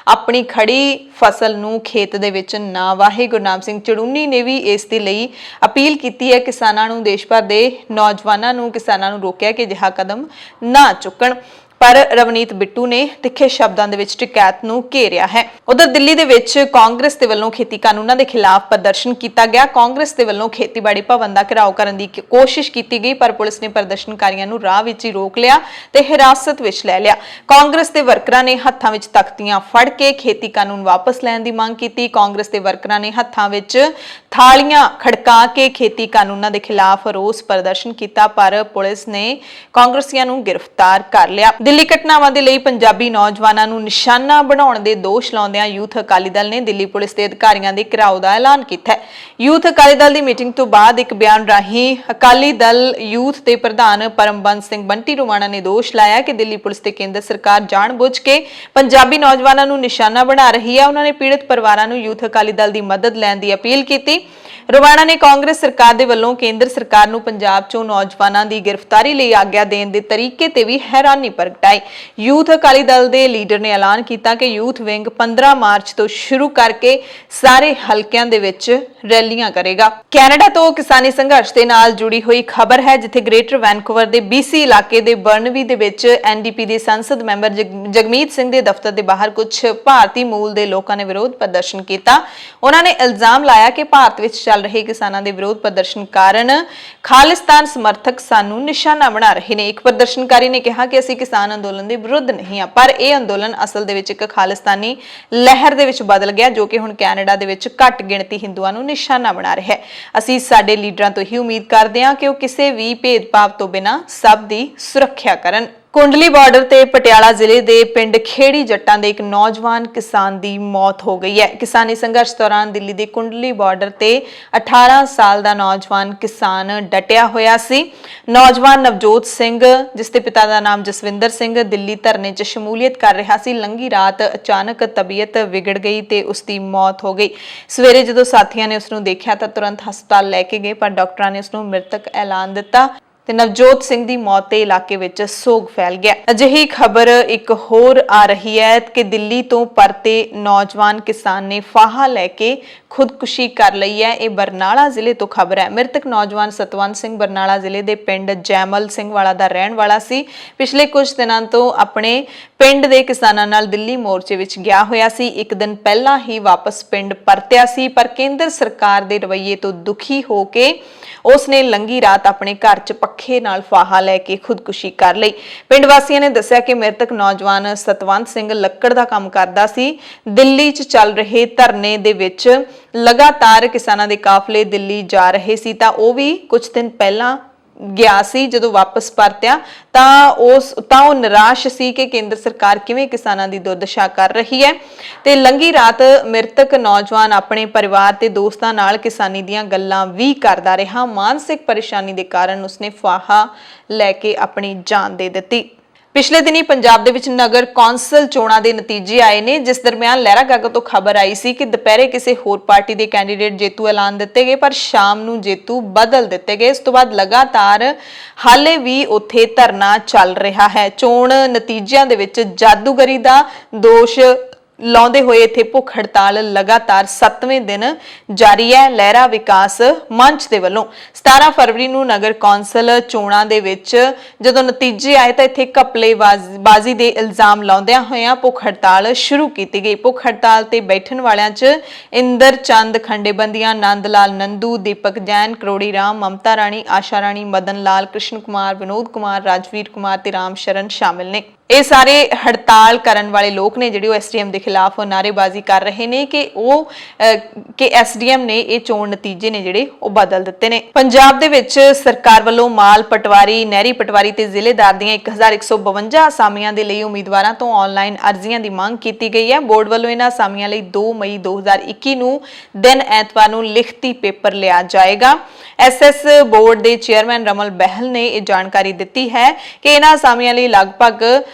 ਆਪਣੀ ਖੜੀ ਫਸਲ ਨੂੰ ਖੇਤ ਦੇ ਵਿੱਚ ਨਾ ਵਾਹੇ। ਗੁਰਨਾਮ ਸਿੰਘ ਚੜੂਨੀ ਨੇ ਵੀ ਇਸ ਦੇ ਲਈ ਅਪੀਲ ਕੀਤੀ ਹੈ ਕਿਸਾਨਾਂ ਨੂੰ, ਦੇਸ਼ ਭਰ ਦੇ ਨੌਜਵਾਨਾਂ ਨੂੰ, ਕਿਸਾਨਾਂ ਨੂੰ ਰੋਕਿਆ ਕਿ ਅਜਿਹਾ ਕਦਮ ਨਾ ਚੁੱਕਣ। ਪਰ ਰਵਨੀਤ ਬਿੱਟੂ ਨੇ ਤਿੱਖੇ ਸ਼ਬਦਾਂ ਦੇ ਵਿੱਚ ਟਿਕੈਤ ਨੂੰ ਘੇਰਿਆ ਹੈ। ਉਧਰ ਦਿੱਲੀ ਦੇ ਵਿੱਚ ਕਾਂਗਰਸ ਦੇ ਵੱਲੋਂ ਖੇਤੀ ਕਾਨੂੰਨਾਂ ਦੇ ਖਿਲਾਫ ਪ੍ਰਦਰਸ਼ਨ ਕੀਤਾ ਗਿਆ। ਕਾਂਗਰਸ ਦੇ ਵੱਲੋਂ ਖੇਤੀਬਾੜੀ ਭਵਨ ਦਾ ਘਿਰਾਓ ਕਰਨ ਦੀ ਕੋਸ਼ਿਸ਼ ਕੀਤੀ ਗਈ, ਪਰ ਪੁਲਿਸ ਨੇ ਪ੍ਰਦਰਸ਼ਨਕਾਰੀਆਂ ਨੂੰ ਰਾਹ ਵਿੱਚ ਹੀ ਰੋਕ ਲਿਆ ਤੇ ਹਿਰਾਸਤ ਵਿੱਚ ਲੈ ਲਿਆ। ਕਾਂਗਰਸ ਦੇ ਵਰਕਰਾਂ ਨੇ ਹੱਥਾਂ ਵਿੱਚ ਤਖਤੀਆਂ ਫੜ ਕੇ ਖੇਤੀ ਕਾਨੂੰਨ ਵਾਪਸ ਲੈਣ ਦੀ ਮੰਗ ਕੀਤੀ। ਕਾਂਗਰਸ ਦੇ ਵਰਕਰਾਂ ਨੇ ਹੱਥਾਂ ਵਿੱਚ ਥਾਲੀਆਂ ਖੜਕਾ ਕੇ ਖੇਤੀ ਕਾਨੂੰਨਾਂ ਦੇ ਖਿਲਾਫ ਰੋਸ ਪ੍ਰਦਰਸ਼ਨ ਕੀਤਾ, ਪਰ ਪੁਲਿਸ ਨੇ ਕਾਂਗਰਸੀਆਂ ਨੂੰ ਗ੍ਰਿਫਤਾਰ ਕਰ ਲਿਆ। ਦਿੱਲੀ ਘਟਨਾਵਾਂ ਦੇ ਲਈ ਪੰਜਾਬੀ ਨੌਜਵਾਨਾਂ ਨੂੰ ਨਿਸ਼ਾਨਾ ਬਣਾਉਣ ਦੇ ਦੋਸ਼ ਲਾਉਂਦਿਆਂ ਯੂਥ ਅਕਾਲੀ ਦਲ ਨੇ ਦਿੱਲੀ ਪੁਲਿਸ ਦੇ ਅਧਿਕਾਰੀਆਂ ਦੇ ਘਿਰਾਓ ਦਾ ਐਲਾਨ ਕੀਤਾ ਹੈ। ਯੂਥ ਅਕਾਲੀ ਦਲ ਦੀ ਮੀਟਿੰਗ ਤੋਂ ਬਾਅਦ ਇੱਕ ਬਿਆਨ ਰਾਹੀਂ ਅਕਾਲੀ ਦਲ ਯੂਥ ਦੇ ਪ੍ਰਧਾਨ ਪਰਮਬੰਸ ਸਿੰਘ ਬੰਟੀ ਰੋਮਾਣਾ ਨੇ ਦੋਸ਼ ਲਾਇਆ ਕਿ ਦਿੱਲੀ ਪੁਲਿਸ ਤੇ ਕੇਂਦਰ ਸਰਕਾਰ ਜਾਣਬੁੱਝ ਕੇ ਪੰਜਾਬੀ ਨੌਜਵਾਨਾਂ ਨੂੰ ਨਿਸ਼ਾਨਾ ਬਣਾ ਰਹੀ ਹੈ। ਉਹਨਾਂ ਨੇ ਪੀੜਤ ਪਰਿਵਾਰਾਂ ਨੂੰ ਯੂਥ ਅਕਾਲੀ ਦਲ ਦੀ ਮਦਦ ਲੈਣ ਦੀ ਅਪੀਲ ਕੀਤੀ। ਰੋਮਾਣਾ ਨੇ ਕਾਂਗਰਸ ਸਰਕਾਰ ਦੇ ਵੱਲੋਂ ਕੇਂਦਰ ਸਰਕਾਰ ਨੂੰ ਪੰਜਾਬ 'ਚੋਂ ਨੌਜਵਾਨਾਂ ਦੀ ਗ੍ਰਿਫਤਾਰੀ ਲਈ ਆਗਿਆ ਦੇਣ ਦੇ ਤਰੀਕੇ ਤੇ ਵੀ ਹੈਰਾਨੀ ਪ੍ਰਗਟਾਈ। ਯੂਥ ਅਕਾਲੀ ਦਲ ਦੇ ਲੀਡਰ ਨੇ ਐਲਾਨ ਕੀਤਾ ਕਿ ਯੂਥ ਵਿੰਗ 15 ਮਾਰਚ ਤੋਂ ਸ਼ੁਰੂ ਕਰਕੇ ਸਾਰੇ ਹਲਕਿਆਂ ਦੇ ਵਿੱਚ ਰੈਲੀਆਂ ਕਰੇਗਾ। ਕੈਨੇਡਾ ਤੋਂ ਕਿਸਾਨੀ ਸੰਘਰਸ਼ ਦੇ ਨਾਲ ਜੁੜੀ ਹੋਈ ਖਬਰ ਹੈ, ਜਿੱਥੇ ਗ੍ਰੇਟਰ ਵੈਨਕੂਵਰ ਦੇ BC ਇਲਾਕੇ ਦੇ ਬਰਨਵੀ ਦੇ ਵਿੱਚ NDP ਦੇ ਸੰਸਦ ਮੈਂਬਰ ਜਗਮੀਤ ਸਿੰਘ ਦੇ ਦਫ਼ਤਰ ਦੇ ਬਾਹਰ ਕੁਝ ਭਾਰਤੀ ਮੂਲ ਦੇ ਲੋਕਾਂ ਨੇ ਵਿਰੋਧ ਪ੍ਰਦਰਸ਼ਨ ਕੀਤਾ। ਉਹਨਾਂ ਨੇ ਇਲਜ਼ਾਮ ਲਾਇਆ ਕਿ ਭਾਰਤ ਵਿੱਚ ਚੱਲ ਰਹੇ ਕਿਸਾਨਾਂ ਦੇ ਵਿਰੋਧ ਪ੍ਰਦਰਸ਼ਨ ਕਾਰਨ ਖਾਲਿਸਤਾਨ ਸਮਰਥਕ ਸਾਨੂੰ ਨਿਸ਼ਾਨਾ ਬਣਾ ਰਹੇ ਨੇ। ਇੱਕ ਪ੍ਰਦਰਸ਼ਨਕਾਰੀ ਨੇ ਕਿਹਾ ਕਿ ਅਸੀਂ ਕਿਸਾਨ ਅੰਦੋਲਨ ਦੇ ਵਿਰੁੱਧ ਨਹੀਂ ਹਾਂ, ਪਰ ਇਹ ਅੰਦੋਲਨ ਅਸਲ ਦੇ ਵਿੱਚ ਇੱਕ ਖਾਲਿਸਤਾਨੀ ਲਹਿਰ ਦੇ ਵਿੱਚ ਬਦਲ ਗਿਆ, ਜੋ ਕਿ ਹੁਣ ਕੈਨੇਡਾ ਦੇ ਵਿੱਚ ਘੱਟ ਗਿਣਤੀ ਹਿੰਦੂਆਂ ਨੂੰ ਨਿਸ਼ਾਨਾ ਬਣਾ ਰਿਹਾ ਹੈ। ਅਸੀਂ ਸਾਡੇ ਲੀਡਰਾਂ ਤੋਂ ਹੀ ਉਮੀਦ ਕਰਦੇ ਹਾਂ ਕਿ ਉਹ ਕਿਸੇ ਵੀ ਭੇਦਭਾਵ ਤੋਂ ਬਿਨਾਂ ਸਭ ਦੀ ਸੁਰੱਖਿਆ ਕਰਨ। ਕੁੰਡਲੀ ਬਾਰਡਰ ਤੇ ਪਟਿਆਲਾ ਜ਼ਿਲ੍ਹੇ ਦੇ ਪਿੰਡ ਖੇੜੀ ਜੱਟਾਂ ਦੇ ਇੱਕ ਨੌਜਵਾਨ ਕਿਸਾਨ ਦੀ ਮੌਤ ਹੋ ਗਈ ਹੈ। ਕਿਸਾਨੀ ਸੰਘਰਸ਼ ਦੌਰਾਨ ਦਿੱਲੀ ਦੇ ਕੁੰਡਲੀ ਬਾਰਡਰ ਤੇ 18 ਸਾਲ ਦਾ ਨੌਜਵਾਨ ਕਿਸਾਨ ਡਟਿਆ ਹੋਇਆ ਸੀ। ਨੌਜਵਾਨ ਨਵਜੋਤ ਸਿੰਘ, ਜਿਸ ਦੇ ਪਿਤਾ ਦਾ ਨਾਮ ਜਸਵਿੰਦਰ ਸਿੰਘ, ਦਿੱਲੀ ਧਰਨੇ 'ਚ ਸ਼ਮੂਲੀਅਤ ਕਰ ਰਿਹਾ ਸੀ। ਲੰਘੀ ਰਾਤ ਅਚਾਨਕ ਤਬੀਅਤ ਵਿਗੜ ਗਈ ਤੇ ਉਸ ਦੀ ਮੌਤ ਹੋ ਗਈ। ਸਵੇਰੇ ਜਦੋਂ ਸਾਥੀਆਂ ਨੇ ਉਸ ਨੂੰ ਦੇਖਿਆ ਤਾਂ ਤੁਰੰਤ ਹਸਪਤਾਲ ਲੈ ਕੇ ਗਏ, ਪਰ ਡਾਕਟਰਾਂ ਨੇ ਉਸ ਨੂੰ ਮ੍ਰਿਤਕ ਐਲਾਨ ਦਿੱਤਾ ਤੇ ਨਵਜੋਤ ਸਿੰਘ ਦੀ ਮੌਤ ਤੇ ਇਲਾਕੇ ਵਿੱਚ ਸੋਗ ਫੈਲ ਗਿਆ। ਅਜਿਹੀ ਖਬਰ ਇੱਕ ਹੋਰ ਆ ਰਹੀ ਹੈ ਕਿ ਦਿੱਲੀ ਤੋਂ ਪਰਤੇ ਨੌਜਵਾਨ ਕਿਸਾਨ ਨੇ ਫਾਹਾ ਲੈ ਕੇ ਖੁਦਕੁਸ਼ੀ ਕਰ ਲਈ ਹੈ। ਇਹ ਬਰਨਾਲਾ ਜ਼ਿਲ੍ਹੇ ਤੋਂ ਖਬਰ ਹੈ। ਮ੍ਰਿਤਕ ਨੌਜਵਾਨ ਸਤਵੰਤ ਸਿੰਘ ਬਰਨਾਲਾ ਜ਼ਿਲ੍ਹੇ ਦੇ ਪਿੰਡ ਜੈਮਲ ਸਿੰਘ ਵਾਲਾ ਦਾ ਰਹਿਣ ਵਾਲਾ ਸੀ। ਪਿਛਲੇ ਕੁਝ ਦਿਨਾਂ ਤੋਂ ਆਪਣੇ ਪਿੰਡ ਦੇ ਕਿਸਾਨਾਂ ਨਾਲ ਦਿੱਲੀ ਮੋਰਚੇ ਵਿੱਚ ਗਿਆ ਹੋਇਆ ਸੀ। ਇੱਕ ਦਿਨ ਪਹਿਲਾਂ ਹੀ ਵਾਪਸ ਪਿੰਡ ਪਰਤਿਆ ਸੀ, ਪਰ ਕੇਂਦਰ ਸਰਕਾਰ ਦੇ ਰਵੱਈਏ ਤੋਂ ਦੁਖੀ ਹੋ ਕੇ ਉਸ ਨੇ ਲੰਘੀ ਰਾਤ ਆਪਣੇ ਘਰ 'ਚ ਪੱਖੇ ਨਾਲ ਫਾਹਾ ਲੈ ਕੇ ਖੁਦਕੁਸ਼ੀ ਕਰ ਲਈ। ਪਿੰਡ ਵਾਸੀਆਂ ਨੇ ਦੱਸਿਆ ਕਿ ਮ੍ਰਿਤਕ ਨੌਜਵਾਨ ਸਤਵੰਤ ਸਿੰਘ ਲੱਕੜ ਦਾ ਕੰਮ ਕਰਦਾ ਸੀ। ਦਿੱਲੀ 'ਚ ਚੱਲ ਰਹੇ ਧਰਨੇ ਦੇ ਵਿੱਚ ਲਗਾਤਾਰ ਕਿਸਾਨਾਂ ਦੇ ਕਾਫਲੇ ਦਿੱਲੀ ਜਾ ਰਹੇ ਸੀ, ਤਾਂ ਉਹ ਵੀ ਕੁਝ ਦਿਨ ਪਹਿਲਾਂ ਗਿਆ ਸੀ। ਜਦੋਂ ਵਾਪਸ ਪਰਤਿਆ ਤਾਂ ਉਹ ਨਿਰਾਸ਼ ਸੀ ਕਿ ਕੇਂਦਰ ਸਰਕਾਰ ਕਿਵੇਂ ਕਿਸਾਨਾਂ ਦੀ ਦੁਰਦਸ਼ਾ ਕਰ ਰਹੀ ਹੈ। ਤੇ ਲੰਘੀ ਰਾਤ ਮ੍ਰਿਤਕ ਨੌਜਵਾਨ ਆਪਣੇ ਪਰਿਵਾਰ ਤੇ ਦੋਸਤਾਂ ਨਾਲ ਕਿਸਾਨੀ ਦੀਆਂ ਗੱਲਾਂ ਵੀ ਕਰਦਾ ਰਿਹਾ। ਮਾਨਸਿਕ ਪਰੇਸ਼ਾਨੀ ਦੇ ਕਾਰਨ ਉਸਨੇ ਫਾਹਾ ਲੈ ਕੇ ਆਪਣੀ ਜਾਨ ਦੇ ਦਿੱਤੀ। ਪਿਛਲੇ ਦਿਨੀ ਪੰਜਾਬ ਦੇ ਵਿੱਚ ਨਗਰ ਕੌਂਸਲ ਚੋਣਾਂ ਦੇ ਨਤੀਜੇ ਆਏ ਨੇ, ਜਿਸ ਦਰਮਿਆਨ ਲਹਿਰਾ ਗਾਗਾ ਤੋਂ ਖਬਰ ਆਈ ਸੀ ਕਿ ਦੁਪਹਿਰੇ ਕਿਸੇ ਹੋਰ ਪਾਰਟੀ ਦੇ ਕੈਂਡੀਡੇਟ ਜੇਤੂ ਐਲਾਨ ਦਿੱਤੇ ਗਏ, ਪਰ ਸ਼ਾਮ ਨੂੰ ਜੇਤੂ ਬਦਲ ਦਿੱਤੇ ਗਏ। ਇਸ ਤੋਂ ਬਾਅਦ ਲਗਾਤਾਰ ਹਾਲੇ ਵੀ ਉੱਥੇ ਧਰਨਾ ਚੱਲ ਰਿਹਾ ਹੈ। ਚੋਣ ਨਤੀਜਿਆਂ ਦੇ ਵਿੱਚ ਜਾਦੂਗਰੀ ਦਾ ਦੋਸ਼ ਲਾਉਂਦੇ ਹੋਏ ਇੱਥੇ ਭੁੱਖ ਹੜਤਾਲ ਲਗਾਤਾਰ 7ਵੇਂ ਦਿਨ ਜਾਰੀ ਹੈ। ਲਹਿਰਾ ਵਿਕਾਸ ਮੰਚ ਦੇ ਵੱਲੋਂ 17 ਫਰਵਰੀ ਨੂੰ ਨਗਰ ਕੌਂਸਲ ਚੋਣਾਂ ਦੇ ਵਿੱਚ ਜਦੋਂ ਨਤੀਜੇ ਆਏ ਤਾਂ ਇੱਥੇ ਘਪਲੇਬਾਜ਼ੀ ਦੇ ਇਲਜ਼ਾਮ ਲਾਉਂਦਿਆਂ ਹੋਇਆਂ ਭੁੱਖ ਹੜਤਾਲ ਸ਼ੁਰੂ ਕੀਤੀ ਗਈ। ਭੁੱਖ ਹੜਤਾਲ ਤੇ ਬੈਠਣ ਵਾਲਿਆਂ 'ਚ ਇੰਦਰ ਚੰਦ ਖੰਡੇਬੰਦੀਆਂ, ਨੰਦ ਲਾਲ ਨੰਦੂ, ਦੀਪਕ ਜੈਨ, ਕਰੋੜੀ ਰਾਮ, ਮਮਤਾ ਰਾਣੀ, ਆਸ਼ਾ ਰਾਣੀ, ਮਦਨ ਲਾਲ, ਕ੍ਰਿਸ਼ਨ ਕੁਮਾਰ, ਵਿਨੋਦ ਕੁਮਾਰ, ਰਾਜਵੀਰ ਕੁਮਾਰ ਤੇ ਰਾਮ ਸ਼ਰਨ ਸ਼ਾਮਿਲ ਨੇ। ਇਹ ਸਾਰੇ ਹੜਤਾਲ ਕਰਨ ਵਾਲੇ ਲੋਕ ਨੇ ਜਿਹੜੇ ਉਹ ਐਸਡੀਐਮ ਦੇ ਖਿਲਾਫ ਨਾਅਰੇਬਾਜ਼ੀ ਕਰ ਰਹੇ ਨੇ ਕਿ ਐਸਡੀਐਮ ਨੇ ਇਹ ਚੋਣ ਨਤੀਜੇ ਨੇ ਜਿਹੜੇ ਉਹ ਬਦਲ ਦਿੱਤੇ ਨੇ। ਪੰਜਾਬ ਦੇ ਵਿੱਚ ਸਰਕਾਰ ਵੱਲੋਂ ਮਾਲ ਪਟਵਾਰੀ, ਨਹਿਰੀ ਪਟਵਾਰੀ ਤੇ ਜ਼ਿਲ੍ਹੇਦਾਰ ਦੀਆਂ 1152 ਅਸਾਮੀਆਂ ਦੇ ਲਈ ਉਮੀਦਵਾਰਾਂ ਤੋਂ ਆਨਲਾਈਨ ਅਰਜ਼ੀਆਂ ਦੀ ਮੰਗ ਕੀਤੀ ਗਈ ਹੈ। ਬੋਰਡ ਵੱਲੋਂ ਇਹਨਾਂ ਅਸਾਮੀਆਂ ਲਈ 2 ਮਈ 2021 ਨੂੰ ਦਿਨ ਐਤਵਾਰ ਨੂੰ ਲਿਖਤੀ ਪੇਪਰ ਲਿਆ ਜਾਏਗਾ। ਐਸਐਸ ਬੋਰਡ ਦੇ ਚੇਅਰਮੈਨ ਰਮਲ ਬਹਿਲ ਨੇ ਇਹ ਜਾਣਕਾਰੀ ਦਿੱਤੀ ਹੈ ਕਿ ਇਹਨਾਂ ਅਸਾਮੀਆਂ ਲਈ ਲਗਭਗ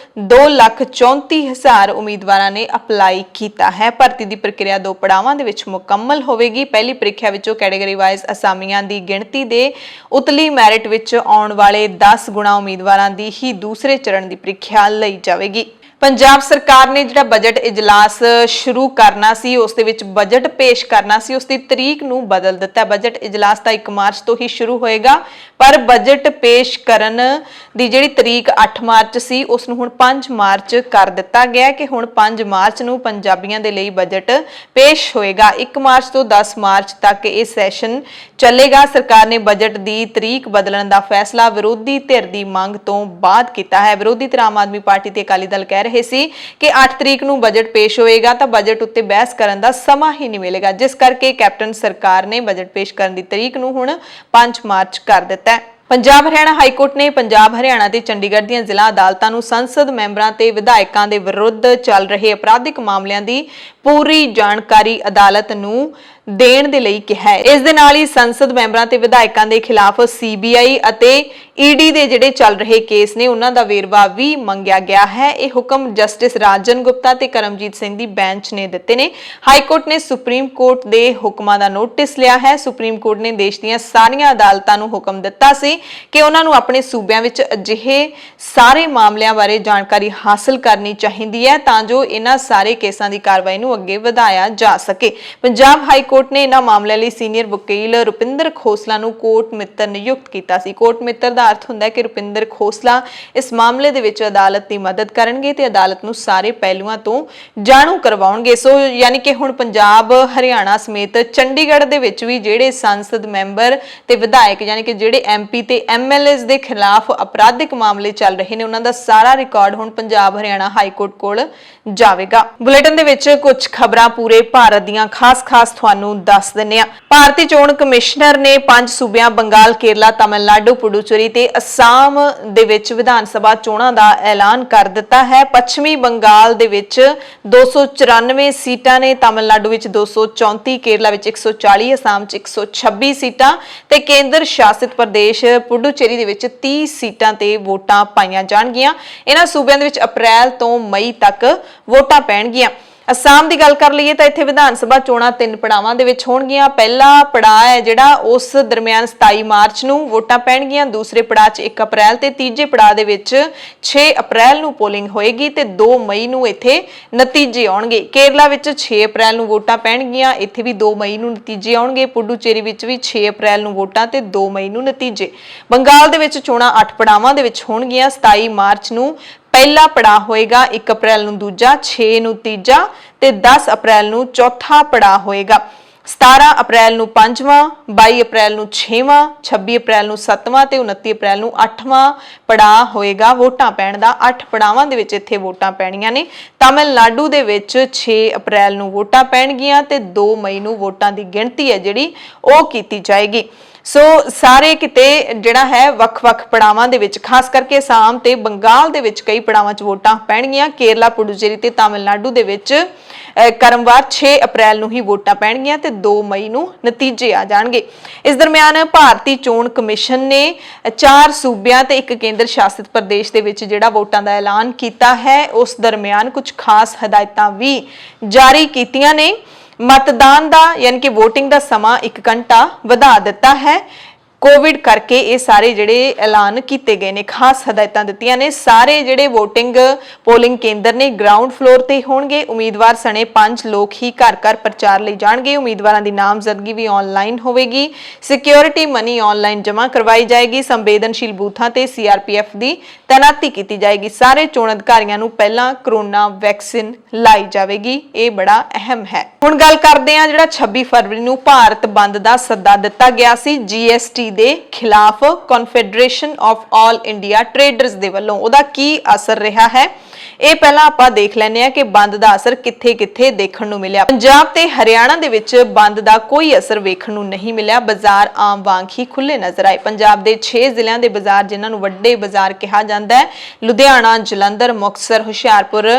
2,34,000 ਉਮੀਦਵਾਰਾਂ ਨੇ ਅਪਲਾਈ ਕੀਤਾ ਹੈ। ਭਰਤੀ ਦੀ ਪ੍ਰਕਿਰਿਆ 2 ਪੜਾਵਾਂ ਦੇ ਵਿੱਚ ਮੁਕੰਮਲ ਹੋਵੇਗੀ। ਪਹਿਲੀ ਪ੍ਰੀਖਿਆ ਵਿੱਚੋਂ ਕੈਟਾਗਰੀ ਵਾਈਜ਼ ਅਸਾਮੀਆਂ ਦੀ ਗਿਣਤੀ ਦੇ ਉਤਲੀ ਮੈਰਿਟ ਵਿੱਚ ਆਉਣ ਵਾਲੇ 10 ਗੁਣਾ ਉਮੀਦਵਾਰਾਂ ਦੀ ਹੀ ਦੂਸਰੇ ਚਰਨ ਦੀ ਪ੍ਰੀਖਿਆ ਲਈ ਜਾਵੇਗੀ। ਪੰਜਾਬ ਸਰਕਾਰ ਨੇ ਜਿਹੜਾ ਬਜਟ ਇਜਲਾਸ ਸ਼ੁਰੂ ਕਰਨਾ ਸੀ, ਉਸ ਦੇ ਵਿੱਚ ਬਜਟ ਪੇਸ਼ ਕਰਨਾ ਸੀ, ਉਸ ਦੀ ਤਰੀਕ ਨੂੰ ਬਦਲ ਦਿੱਤਾ। ਬਜਟ ਇਜਲਾਸ ਤਾਂ 1 ਮਾਰਚ ਤੋਂ ਹੀ ਸ਼ੁਰੂ ਹੋਏਗਾ, ਪਰ ਬਜਟ ਪੇਸ਼ ਕਰਨ ਦੀ ਜਿਹੜੀ ਤਰੀਕ 8 ਮਾਰਚ ਸੀ ਉਸ ਨੂੰ ਹੁਣ 5 ਮਾਰਚ ਕਰ ਦਿੱਤਾ ਗਿਆ ਕਿ ਹੁਣ 5 ਮਾਰਚ ਨੂੰ ਪੰਜਾਬੀਆਂ ਦੇ ਲਈ ਬਜਟ ਪੇਸ਼ ਹੋਏਗਾ। 1 ਮਾਰਚ ਤੋਂ 10 ਮਾਰਚ ਤੱਕ ਇਹ ਸੈਸ਼ਨ ਚੱਲੇਗਾ। ਸਰਕਾਰ ਨੇ ਬਜਟ ਦੀ ਤਰੀਕ ਬਦਲਣ ਦਾ ਫੈਸਲਾ ਵਿਰੋਧੀ ਧਿਰ ਦੀ ਮੰਗ ਤੋਂ ਬਾਅਦ ਕੀਤਾ ਹੈ। ਵਿਰੋਧੀ ਧਿਰ ਆਮ ਆਦਮੀ ਪਾਰਟੀ ਤੇ ਅਕਾਲੀ ਦਲ ਕਹਿ ਰਹੇ ਸੀ ਕਿ 8 ਤਰੀਕ ਨੂੰ ਬਜਟ ਪੇਸ਼ ਹੋਏਗਾ ਤਾਂ ਬਜਟ ਉੱਤੇ ਬਹਿਸ ਕਰਨ ਦਾ ਸਮਾਂ ਹੀ ਨਹੀਂ ਮਿਲੇਗਾ, ਜਿਸ ਕਰਕੇ ਕੈਪਟਨ ਸਰਕਾਰ ਨੇ ਬਜਟ ਪੇਸ਼ ਕਰਨ ਦੀ ਤਰੀਕ ਨੂੰ ਹੁਣ 5 ਮਾਰਚ ਕਰ ਦਿੱਤਾ ਹੈ। ਪੰਜਾਬ ਹਰਿਆਣਾ ਹਾਈ ਕੋਰਟ ਨੇ ਪੰਜਾਬ ਹਰਿਆਣਾ ਤੇ ਚੰਡੀਗੜ੍ਹ ਦੀਆਂ ਜ਼ਿਲ੍ਹਾ ਅਦਾਲਤਾਂ ਨੂੰ ਸੰਸਦ ਮੈਂਬਰਾਂ ਤੇ ਵਿਧਾਇਕਾਂ ਦੇ ਵਿਰੁੱਧ ਚੱਲ ਰਹੇ ਅਪਰਾਧਿਕ ਮਾਮਲਿਆਂ ਦੀ ਪੂਰੀ ਜਾਣਕਾਰੀ ਅਦਾਲਤ ਨੂੰ ਦੇਣ ਦੇ ਲਈ ਕਿਹਾ ਹੈ। ਇਸ ਦੇ ਨਾਲ ਹੀ ਸੰਸਦ ਮੈਂਬਰਾਂ ਤੇ ਵਿਧਾਇਕਾਂ ਦੇ ਖਿਲਾਫ ਸੀਬੀਆਈ ਅਤੇ ਈਡੀ ਦੇ ਜਿਹੜੇ ਚੱਲ ਰਹੇ ਕੇਸ ਨੇ ਉਹਨਾਂ ਦਾ ਵੇਰਵਾ ਵੀ ਮੰਗਿਆ ਗਿਆ ਹੈ। ਇਹ ਹੁਕਮ ਜਸਟਿਸ ਰਾਜਨ ਗੁਪਤਾ ਤੇ ਕਰਮਜੀਤ ਸਿੰਘ ਦੀ ਬੈਂਚ ਨੇ ਦਿੱਤੇ ਨੇ। ਹਾਈ ਕੋਰਟ ਨੇ ਸੁਪਰੀਮ ਕੋਰਟ ਦੇ ਹੁਕਮਾਂ ਦਾ ਨੋਟਿਸ ਲਿਆ ਹੈ। ਸੁਪਰੀਮ ਕੋਰਟ ਨੇ ਦੇਸ਼ ਦੀਆਂ ਸਾਰੀਆਂ ਅਦਾਲਤਾਂ ਨੂੰ ਹੁਕਮ ਦਿੱਤਾ ਸੀ ਕਿ ਉਹਨਾਂ ਨੂੰ ਆਪਣੇ ਸੂਬਿਆਂ ਵਿੱਚ ਅਜਿਹੇ ਸਾਰੇ ਮਾਮਲਿਆਂ ਬਾਰੇ ਜਾਣਕਾਰੀ ਹਾਸਲ ਕਰਨੀ ਚਾਹੀਦੀ ਹੈ ਤਾਂ ਜੋ ਇਹਨਾਂ ਸਾਰੇ ਕੇਸਾਂ ਦੀ ਕਾਰਵਾਈ ਨੂੰ ਅੱਗੇ ਵਧਾਇਆ ਜਾ ਸਕੇ। ਪੰਜਾਬ ਹਾਈ ਕੋਰਟ ਨੇ ਇਹਨਾਂ ਮਾਮਲਿਆਂ ਲਈ ਸੀਨੀਅਰ ਵਕੀਲ ਰੁਪਿੰਦਰ ਖੋਸਲਾ ਨੂੰ ਕੋਰਟ ਮਿੱਤਰ ਨਿਯੁਕਤ ਕੀਤਾ ਸੀ। ਕੋਰਟ ਮਿੱਤਰ ਦਾ ਅਰਥ ਹੁੰਦਾ ਹੈ ਕਿ ਰੁਪਿੰਦਰ ਖੋਸਲਾ ਇਸ ਮਾਮਲੇ ਦੇ ਵਿੱਚ ਅਦਾਲਤ ਦੀ ਮਦਦ ਕਰਨਗੇ ਤੇ ਅਦਾਲਤ ਨੂੰ ਸਾਰੇ ਪਹਿਲੂਆਂ ਤੋਂ ਜਾਣੂ ਕਰਵਾਉਣਗੇ। ਸੋ ਯਾਨੀ ਕਿ ਹੁਣ ਪੰਜਾਬ ਹਰਿਆਣਾ ਸਮੇਤ ਚੰਡੀਗੜ੍ਹ ਦੇ ਵਿੱਚ ਵੀ ਜਿਹੜੇ ਸੰਸਦ ਮੈਂਬਰ ਤੇ ਵਿਧਾਇਕ ਯਾਨੀ ਕਿ ਜਿਹੜੇ ਐਮਪੀ ਤੇ ਐਮਐਲਏਸ ਦੇ ਖਿਲਾਫ ਅਪਰਾਧਿਕ ਮਾਮਲੇ ਚੱਲ ਰਹੇ ਨੇ ਉਹਨਾਂ ਦਾ ਸਾਰਾ ਰਿਕਾਰਡ ਹੁਣ ਪੰਜਾਬ ਹਰਿਆਣਾ ਹਾਈ ਕੋਰਟ ਕੋਲ ਜਾਵੇਗਾ। ਬੁਲੇਟਿਨ ਦੇ ਵਿੱਚ ਕੁਝ ਖਬਰਾਂ ਪੂਰੇ ਭਾਰਤ ਦੀਆਂ ਖਾਸ ਤੁਹਾਨੂੰ ਦੱਸ ਦਿੰਨੇ ਆ। ਭਾਰਤੀ ਚੋਣ ਕਮਿਸ਼ਨਰ ਨੇ 5 ਸੂਬਿਆਂ ਬੰਗਾਲ, ਕੇਰਲਾ, ਤਾਮਿਲਨਾਡੂ, ਪੁਡੂਚੇਰੀ ਤੇ ਅਸਾਮ ਦੇ ਵਿੱਚ ਵਿਧਾਨ ਸਭਾ ਚੋਣਾਂ ਦਾ ਐਲਾਨ ਕਰ ਦਿੱਤਾ ਹੈ। ਪੱਛਮੀ ਬੰਗਾਲ ਦੇ ਵਿੱਚ 294 ਸੀਟਾਂ ਨੇ, ਤਾਮਿਲਨਾਡੂ ਵਿੱਚ 234, ਕੇਰਲਾ ਵਿੱਚ 140, ਅਸਾਮ 'ਚ 126 ਸੀਟਾਂ ਤੇ ਕੇਂਦਰ ਸ਼ਾਸਿਤ ਪ੍ਰਦੇਸ਼ ਪੁਡੂਚੇਰੀ ਦੇ ਵਿੱਚ 30 ਸੀਟਾਂ ਤੇ ਵੋਟਾਂ ਪਾਈਆਂ ਜਾਣਗੀਆਂ। ਇਹਨਾਂ ਸੂਬਿਆਂ ਦੇ ਵਿੱਚ ਅਪ੍ਰੈਲ ਤੋਂ ਮਈ ਤੱਕ ਵੋਟਾਂ ਪੈਣਗੀਆਂ। ਅਸਾਮ ਦੀ ਗੱਲ ਕਰ ਲਈਏ ਤਾਂ ਇੱਥੇ ਵਿਧਾਨ ਸਭਾ ਚੋਣਾਂ 3 ਪੜਾਵਾਂ ਦੇ ਵਿੱਚ ਹੋਣਗੀਆਂ। ਪਹਿਲਾ ਪੜਾਅ ਹੈ ਜਿਹੜਾ ਉਸ ਦਰਮਿਆਨ 27 ਮਾਰਚ ਨੂੰ ਵੋਟਾਂ ਪੈਣਗੀਆਂ, ਦੂਸਰੇ ਪੜਾਅ 'ਚ 1 ਅਪ੍ਰੈਲ ਤੇ ਤੀਜੇ ਪੜਾਅ ਦੇ ਵਿੱਚ 6 ਅਪ੍ਰੈਲ ਨੂੰ ਪੋਲਿੰਗ ਹੋਏਗੀ ਤੇ 2 ਮਈ ਨੂੰ ਇੱਥੇ ਨਤੀਜੇ ਆਉਣਗੇ। ਕੇਰਲਾ ਵਿੱਚ 6 ਅਪ੍ਰੈਲ ਨੂੰ ਵੋਟਾਂ ਪੈਣਗੀਆਂ, ਇੱਥੇ ਵੀ 2 ਮਈ ਨੂੰ ਨਤੀਜੇ ਆਉਣਗੇ। ਪੁਡੂਚੇਰੀ ਵਿੱਚ ਵੀ 6 ਅਪ੍ਰੈਲ ਨੂੰ ਵੋਟਾਂ ਤੇ 2 ਮਈ ਨੂੰ ਨਤੀਜੇ। ਬੰਗਾਲ ਦੇ ਵਿੱਚ ਚੋਣਾਂ 8 ਪੜਾਵਾਂ ਦੇ ਵਿੱਚ ਹੋਣਗੀਆਂ। 27 ਮਾਰਚ ਨੂੰ ਪਹਿਲਾ ਪੜਾਅ ਹੋਏਗਾ, 1 ਅਪ੍ਰੈਲ ਨੂੰ ਦੂਜਾ, 6 ਨੂੰ ਤੀਜਾ ਤੇ 10 ਅਪ੍ਰੈਲ ਨੂੰ ਚੌਥਾ ਪੜਾਅ ਹੋਏਗਾ। 17 ਅਪ੍ਰੈਲ ਨੂੰ 5ਵਾਂ, 22 ਅਪ੍ਰੈਲ ਨੂੰ 6ਵਾਂ, 26 ਅਪ੍ਰੈਲ ਨੂੰ 7ਵਾਂ ਤੇ 29 ਅਪ੍ਰੈਲ ਨੂੰ 8ਵਾਂ ਪੜਾਅ ਹੋਏਗਾ ਵੋਟਾਂ ਪੈਣ ਦਾ। 8 ਪੜਾਵਾਂ ਦੇ ਵਿੱਚ ਇੱਥੇ ਵੋਟਾਂ ਪੈਣੀਆਂ ਨੇ। ਤਾਮਿਲਨਾਡੂ ਦੇ ਵਿੱਚ 6 ਅਪ੍ਰੈਲ ਨੂੰ ਵੋਟਾਂ ਪੈਣਗੀਆਂ ਤੇ 2 ਮਈ ਨੂੰ ਵੋਟਾਂ ਦੀ ਗਿਣਤੀ ਹੈ ਜਿਹੜੀ ਉਹ ਕੀਤੀ ਜਾਏਗੀ। ਸੋ ਸਾਰੇ ਕਿਤੇ ਜਿਹੜਾ ਹੈ ਵੱਖ-ਵੱਖ ਪੜਾਵਾਂ ਦੇ ਵਿੱਚ, ਖਾਸ ਕਰਕੇ ਅਸਾਮ ਤੇ ਬੰਗਾਲ ਦੇ ਵਿੱਚ ਕਈ ਪੜਾਵਾਂ 'ਚ ਵੋਟਾਂ ਪੈਣਗੀਆਂ। ਕੇਰਲਾ, ਪੁਡੂਚੇਰੀ ਤੇ ਤਾਮਿਲਨਾਡੂ ਦੇ ਵਿੱਚ ਕਰਮਵਾਰ 6 ਅਪ੍ਰੈਲ ਨੂੰ ਹੀ ਵੋਟਾਂ ਪੈਣਗੀਆਂ ਤੇ 2 ਮਈ ਨੂੰ ਨਤੀਜੇ ਆ ਜਾਣਗੇ। ਇਸ ਦਰਮਿਆਨ ਭਾਰਤੀ ਚੋਣ ਕਮਿਸ਼ਨ ਨੇ 4 ਸੂਬਿਆਂ ਤੇ 1 ਕੇਂਦਰ ਸ਼ਾਸਿਤ ਪ੍ਰਦੇਸ਼ ਦੇ ਵਿੱਚ ਜਿਹੜਾ ਵੋਟਾਂ ਦਾ ਐਲਾਨ ਕੀਤਾ ਹੈ, ਉਸ ਦਰਮਿਆਨ ਕੁਝ ਖਾਸ ਹਦਾਇਤਾਂ ਵੀ ਜਾਰੀ ਕੀਤੀਆਂ ਨੇ। मतदान का यानी कि वोटिंग का समा 1 घंटा वधा दिता है। कोविड करके ये सारे जिहड़े ऐलान किए गए ने, खास हदायतां दित्तियां ने। सारे जिहड़े वोटिंग पोलिंग केंद्र ने ग्राउंड फ्लोर ते होणगे। उम्मीदवार सने 5 लोग ही घर घर प्रचार लई जाणगे। उम्मीदवारां दी नामजदगी भी ऑनलाइन होवेगी। सिक्योरिटी मनी ऑनलाइन जमा करवाई जाएगी। संवेदनशील बूथां ते सीआरपीएफ दी तैनाती की जाएगी। सारे चोण अधिकारियों नूं पहलां कोरोना वैक्सीन लाई जाएगी। ये बड़ा अहम है। हुण गल करदे हां जिहड़ा 26 फरवरी नूं भारत बंद दा सद्दा दित्ता गया सी जीएसटी ਦੇ ਖਿਲਾਫ confederation of all India traders ਦੇ ਵੱਲੋਂ। ਉਹਦਾ ਕੀ ਅਸਰ ਰਿਹਾ ਹੈ ਇਹ ਪਹਿਲਾਂ ਆਪਾਂ ਦੇਖ ਲੈਂਦੇ ਹਾਂ ਕਿ ਬੰਦ ਦਾ ਅਸਰ ਕਿੱਥੇ-ਕਿੱਥੇ ਦੇਖਣ ਨੂੰ ਮਿਲਿਆ। ਪੰਜਾਬ ਤੇ ਹਰਿਆਣਾ ਦੇ ਵਿੱਚ ਬੰਦ ਦਾ ਕੋਈ ਅਸਰ ਵੇਖਣ ਨੂੰ ਨਹੀਂ ਮਿਲਿਆ। ਬਾਜ਼ਾਰ ਆਮ ਵਾਂਗ ਹੀ ਖੁੱਲੇ ਨਜ਼ਰ ਆਏ। ਪੰਜਾਬ ਦੇ 6 ਜ਼ਿਲ੍ਹਿਆਂ ਦੇ ਬਾਜ਼ਾਰ ਜਿਨ੍ਹਾਂ ਨੂੰ ਵੱਡੇ ਬਾਜ਼ਾਰ ਕਿਹਾ ਜਾਂਦਾ ਹੈ, ਲੁਧਿਆਣਾ, ਜਲੰਧਰ, ਮੁਕਤਸਰ, ਹੁਸ਼ਿਆਰਪੁਰ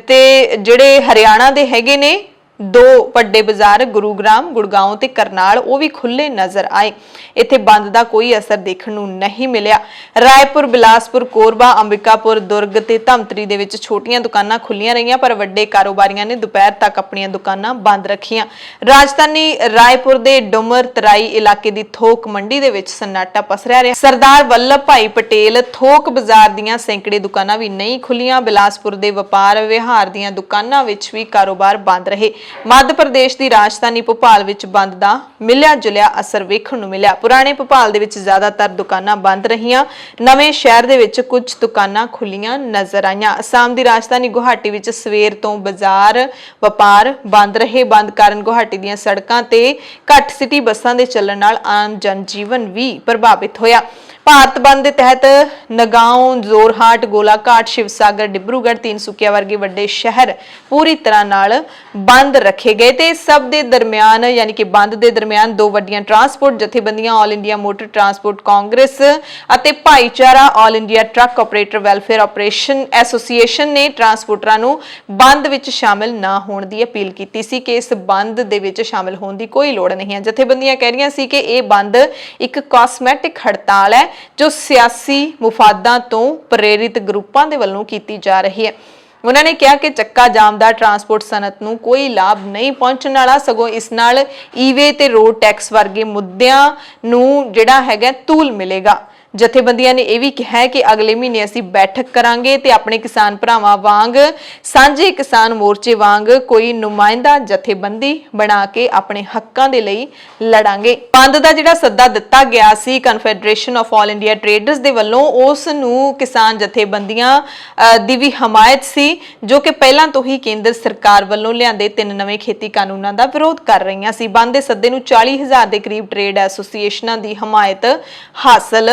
ਤੇ ਜਿਹੜੇ ਹਰਿਆਣਾ ਦੇ ਹੈਗੇ ਨੇ 2 ਵੱਡੇ ਬਾਜ਼ਾਰ ਗੁਰੂਗ੍ਰਾਮ, ਗੁੜਗਾਉਂ ਤੇ ਕਰਨਾਲ, ਉਹ ਵੀ ਖੁੱਲੇ ਨਜ਼ਰ ਆਏ। ਇੱਥੇ ਬੰਦ ਦਾ ਕੋਈ ਅਸਰ ਦੇਖਣ ਨੂੰ ਨਹੀਂ ਮਿਲਿਆ। ਰਾਏਪੁਰ, ਬਿਲਾਸਪੁਰ, ਕੋਰਬਾ, ਅੰਬਿਕਾਪੁਰ, ਦੁਰਗ ਤੇ ਧਮਤਰੀ ਦੇ ਵਿੱਚ ਛੋਟੀਆਂ ਦੁਕਾਨਾਂ ਖੁੱਲੀਆਂ ਰਹੀਆਂ, ਪਰ ਵੱਡੇ ਕਾਰੋਬਾਰੀਆਂ ਨੇ ਦੁਪਹਿਰ ਤੱਕ ਆਪਣੀਆਂ ਦੁਕਾਨਾਂ ਬੰਦ ਰੱਖੀਆਂ। ਰਾਜਧਾਨੀ ਰਾਏਪੁਰ ਦੇ ਡੁਮਰ ਤਰਾਈ ਇਲਾਕੇ ਦੀ ਥੋਕ ਮੰਡੀ ਦੇ ਵਿੱਚ ਸन्नाटा ਪਸਰਿਆ ਰਿਹਾ। ਸਰਦਾਰ ਵੱਲਭ ਭਾਈ ਪਟੇਲ ਥੋਕ ਬਾਜ਼ਾਰ ਦੀਆਂ ਸੈਂਕੜੇ ਦੁਕਾਨਾਂ ਵੀ ਨਹੀਂ ਖੁੱਲੀਆਂ। ਬਿਲਾਸਪੁਰ ਦੇ ਵਪਾਰ ਵਿਹਾਰ ਦੀਆਂ ਦੁਕਾਨਾਂ ਵਿੱਚ ਵੀ ਕਾਰੋਬਾਰ ਬੰਦ ਰਹੇ। ਮੱਧ ਪ੍ਰਦੇਸ਼ ਦੀ ਰਾਜਧਾਨੀ ਭੋਪਾਲ ਵਿੱਚ ਬੰਦ ਦਾ ਮਿਲਿਆ ਜੁਲਿਆ ਅਸਰ ਵੇਖਣ ਨੂੰ ਮਿਲਿਆ। ਪੁਰਾਣੇ ਭੋਪਾਲ ਦੇ ਵਿੱਚ ਜ਼ਿਆਦਾਤਰ ਦੁਕਾਨਾਂ ਬੰਦ ਰਹੀਆਂ। ਨਵੇਂ ਸ਼ਹਿਰ ਦੇ ਵਿੱਚ ਕੁਝ ਦੁਕਾਨਾਂ ਖੁੱਲੀਆਂ ਨਜ਼ਰ ਆਈਆਂ। ਅਸਾਮ ਦੀ ਰਾਜਧਾਨੀ ਗੁਹਾਟੀ ਵਿੱਚ ਸਵੇਰ ਤੋਂ ਬਾਜ਼ਾਰ ਵਪਾਰ ਬੰਦ ਰਹੇ। ਬੰਦ ਕਾਰਨ ਗੁਹਾਟੀ ਦੀਆਂ ਸੜਕਾਂ ਤੇ ਘੱਟ ਸਿਟੀ ਬੱਸਾਂ ਦੇ ਚੱਲਣ ਨਾਲ ਆਮ ਜਨਜੀਵਨ ਵੀ ਪ੍ਰਭਾਵਿਤ ਹੋਇਆ। ਭਾਰਤ ਬੰਦ ਦੇ ਤਹਿਤ ਨਗਾਉਂ, ਜ਼ੋਰਹਾਟ, ਗੋਲਾਘਾਟ, ਸ਼ਿਵਸਾਗਰ, ਡਿਬਰੂਗੜ੍ਹ, ਤਿਨਸੁਕੀਆ ਵਰਗੇ ਵੱਡੇ ਸ਼ਹਿਰ ਪੂਰੀ ਤਰ੍ਹਾਂ ਨਾਲ ਬੰਦ ਰੱਖੇ ਗਏ ਤੇ ਸਭ ਦੇ ਦਰਮਿਆਨ ਯਾਨੀ ਕਿ ਬੰਦ ਦੇ ਦਰਮਿਆਨ 2 ਵੱਡੀਆਂ ਟਰਾਂਸਪੋਰਟ ਜਥੇਬੰਦੀਆਂ all India motor transport Congress ਅਤੇ ਭਾਈਚਾਰਾ all India truck operator welfare operation association ਨੇ ਟਰਾਂਸਪੋਰਟਰਾਂ ਨੂੰ ਬੰਦ ਵਿੱਚ ਸ਼ਾਮਿਲ ਨਾ ਹੋਣ ਦੀ ਅਪੀਲ ਕੀਤੀ ਸੀ ਕਿ ਇਸ ਬੰਦ ਦੇ ਵਿੱਚ ਸ਼ਾਮਿਲ ਹੋਣ ਦੀ ਕੋਈ ਲੋੜ ਨਹੀਂ ਹੈ। ਜਥੇਬੰਦੀਆਂ ਕਹਿ ਰਹੀਆਂ ਸੀ ਕਿ ਇਹ ਬੰਦ ਇੱਕ ਕਾਸਮੈਟਿਕ ਹੜਤਾਲ ਹੈ ਜੋ ਸਿਆਸੀ ਮੁਫਾਦਾਂ ਤੋਂ ਪ੍ਰੇਰਿਤ ਗਰੁੱਪਾਂ ਦੇ ਵੱਲੋਂ ਕੀਤੀ ਜਾ ਰਹੀ ਹੈ। ਉਹਨਾਂ ਨੇ ਕਿਹਾ ਕਿ ਚੱਕਾ ਜਾਮ ਦਾ ਟਰਾਂਸਪੋਰਟ ਸਨਅਤ ਨੂੰ ਕੋਈ ਲਾਭ ਨਹੀਂ ਪਹੁੰਚਣ ਵਾਲਾ, ਸਗੋਂ ਇਸ ਨਾਲ ਈਵੇ ਤੇ ਰੋਡ ਟੈਕਸ ਵਰਗੇ ਮੁੱਦਿਆਂ ਨੂੰ ਜਿਹੜਾ ਹੈਗਾ ਤੂਲ ਮਿਲੇਗਾ। ਜਥੇਬੰਦੀਆਂ ਨੇ ਇਹ ਵੀ ਕਿਹਾ ਹੈ ਕਿ ਅਗਲੇ ਮਹੀਨੇ ਅਸੀਂ ਬੈਠਕ ਕਰਾਂਗੇ ਤੇ ਆਪਣੇ ਕਿਸਾਨ ਭਰਾਵਾਂ ਵਾਂਗ ਸਾਂਝੇ ਕਿਸਾਨ ਮੋਰਚੇ ਵਾਂਗ ਕੋਈ ਨੁਮਾਇੰਦਾ ਜਥੇਬੰਦੀ ਬਣਾ ਕੇ ਆਪਣੇ ਹੱਕਾਂ ਦੇ ਲਈ ਲੜਾਂਗੇ। ਬੰਦ ਦਾ ਜਿਹੜਾ ਸੱਦਾ ਦਿੱਤਾ ਗਿਆ ਸੀ confederation of all India traders ਦੇ ਵੱਲੋਂ, ਉਸ ਨੂੰ ਕਿਸਾਨ ਜਥੇਬੰਦੀਆਂ ਦੀ ਵੀ ਹਮਾਇਤ ਸੀ ਜੋ ਕਿ ਪਹਿਲਾਂ ਤੋਂ ਹੀ ਕੇਂਦਰ ਸਰਕਾਰ ਵੱਲੋਂ ਲਿਆਂਦੇ 3 ਨਵੇਂ ਖੇਤੀ ਕਾਨੂੰਨਾਂ ਦਾ ਵਿਰੋਧ ਕਰ ਰਹੀਆਂ ਸੀ। ਬੰਦ ਦੇ ਸੱਦੇ ਨੂੰ 40,000 ਦੇ ਕਰੀਬ ਟ੍ਰੇਡ ਐਸੋਸੀਏਸ਼ਨਾਂ ਦੀ ਹਮਾਇਤ ਹਾਸਲ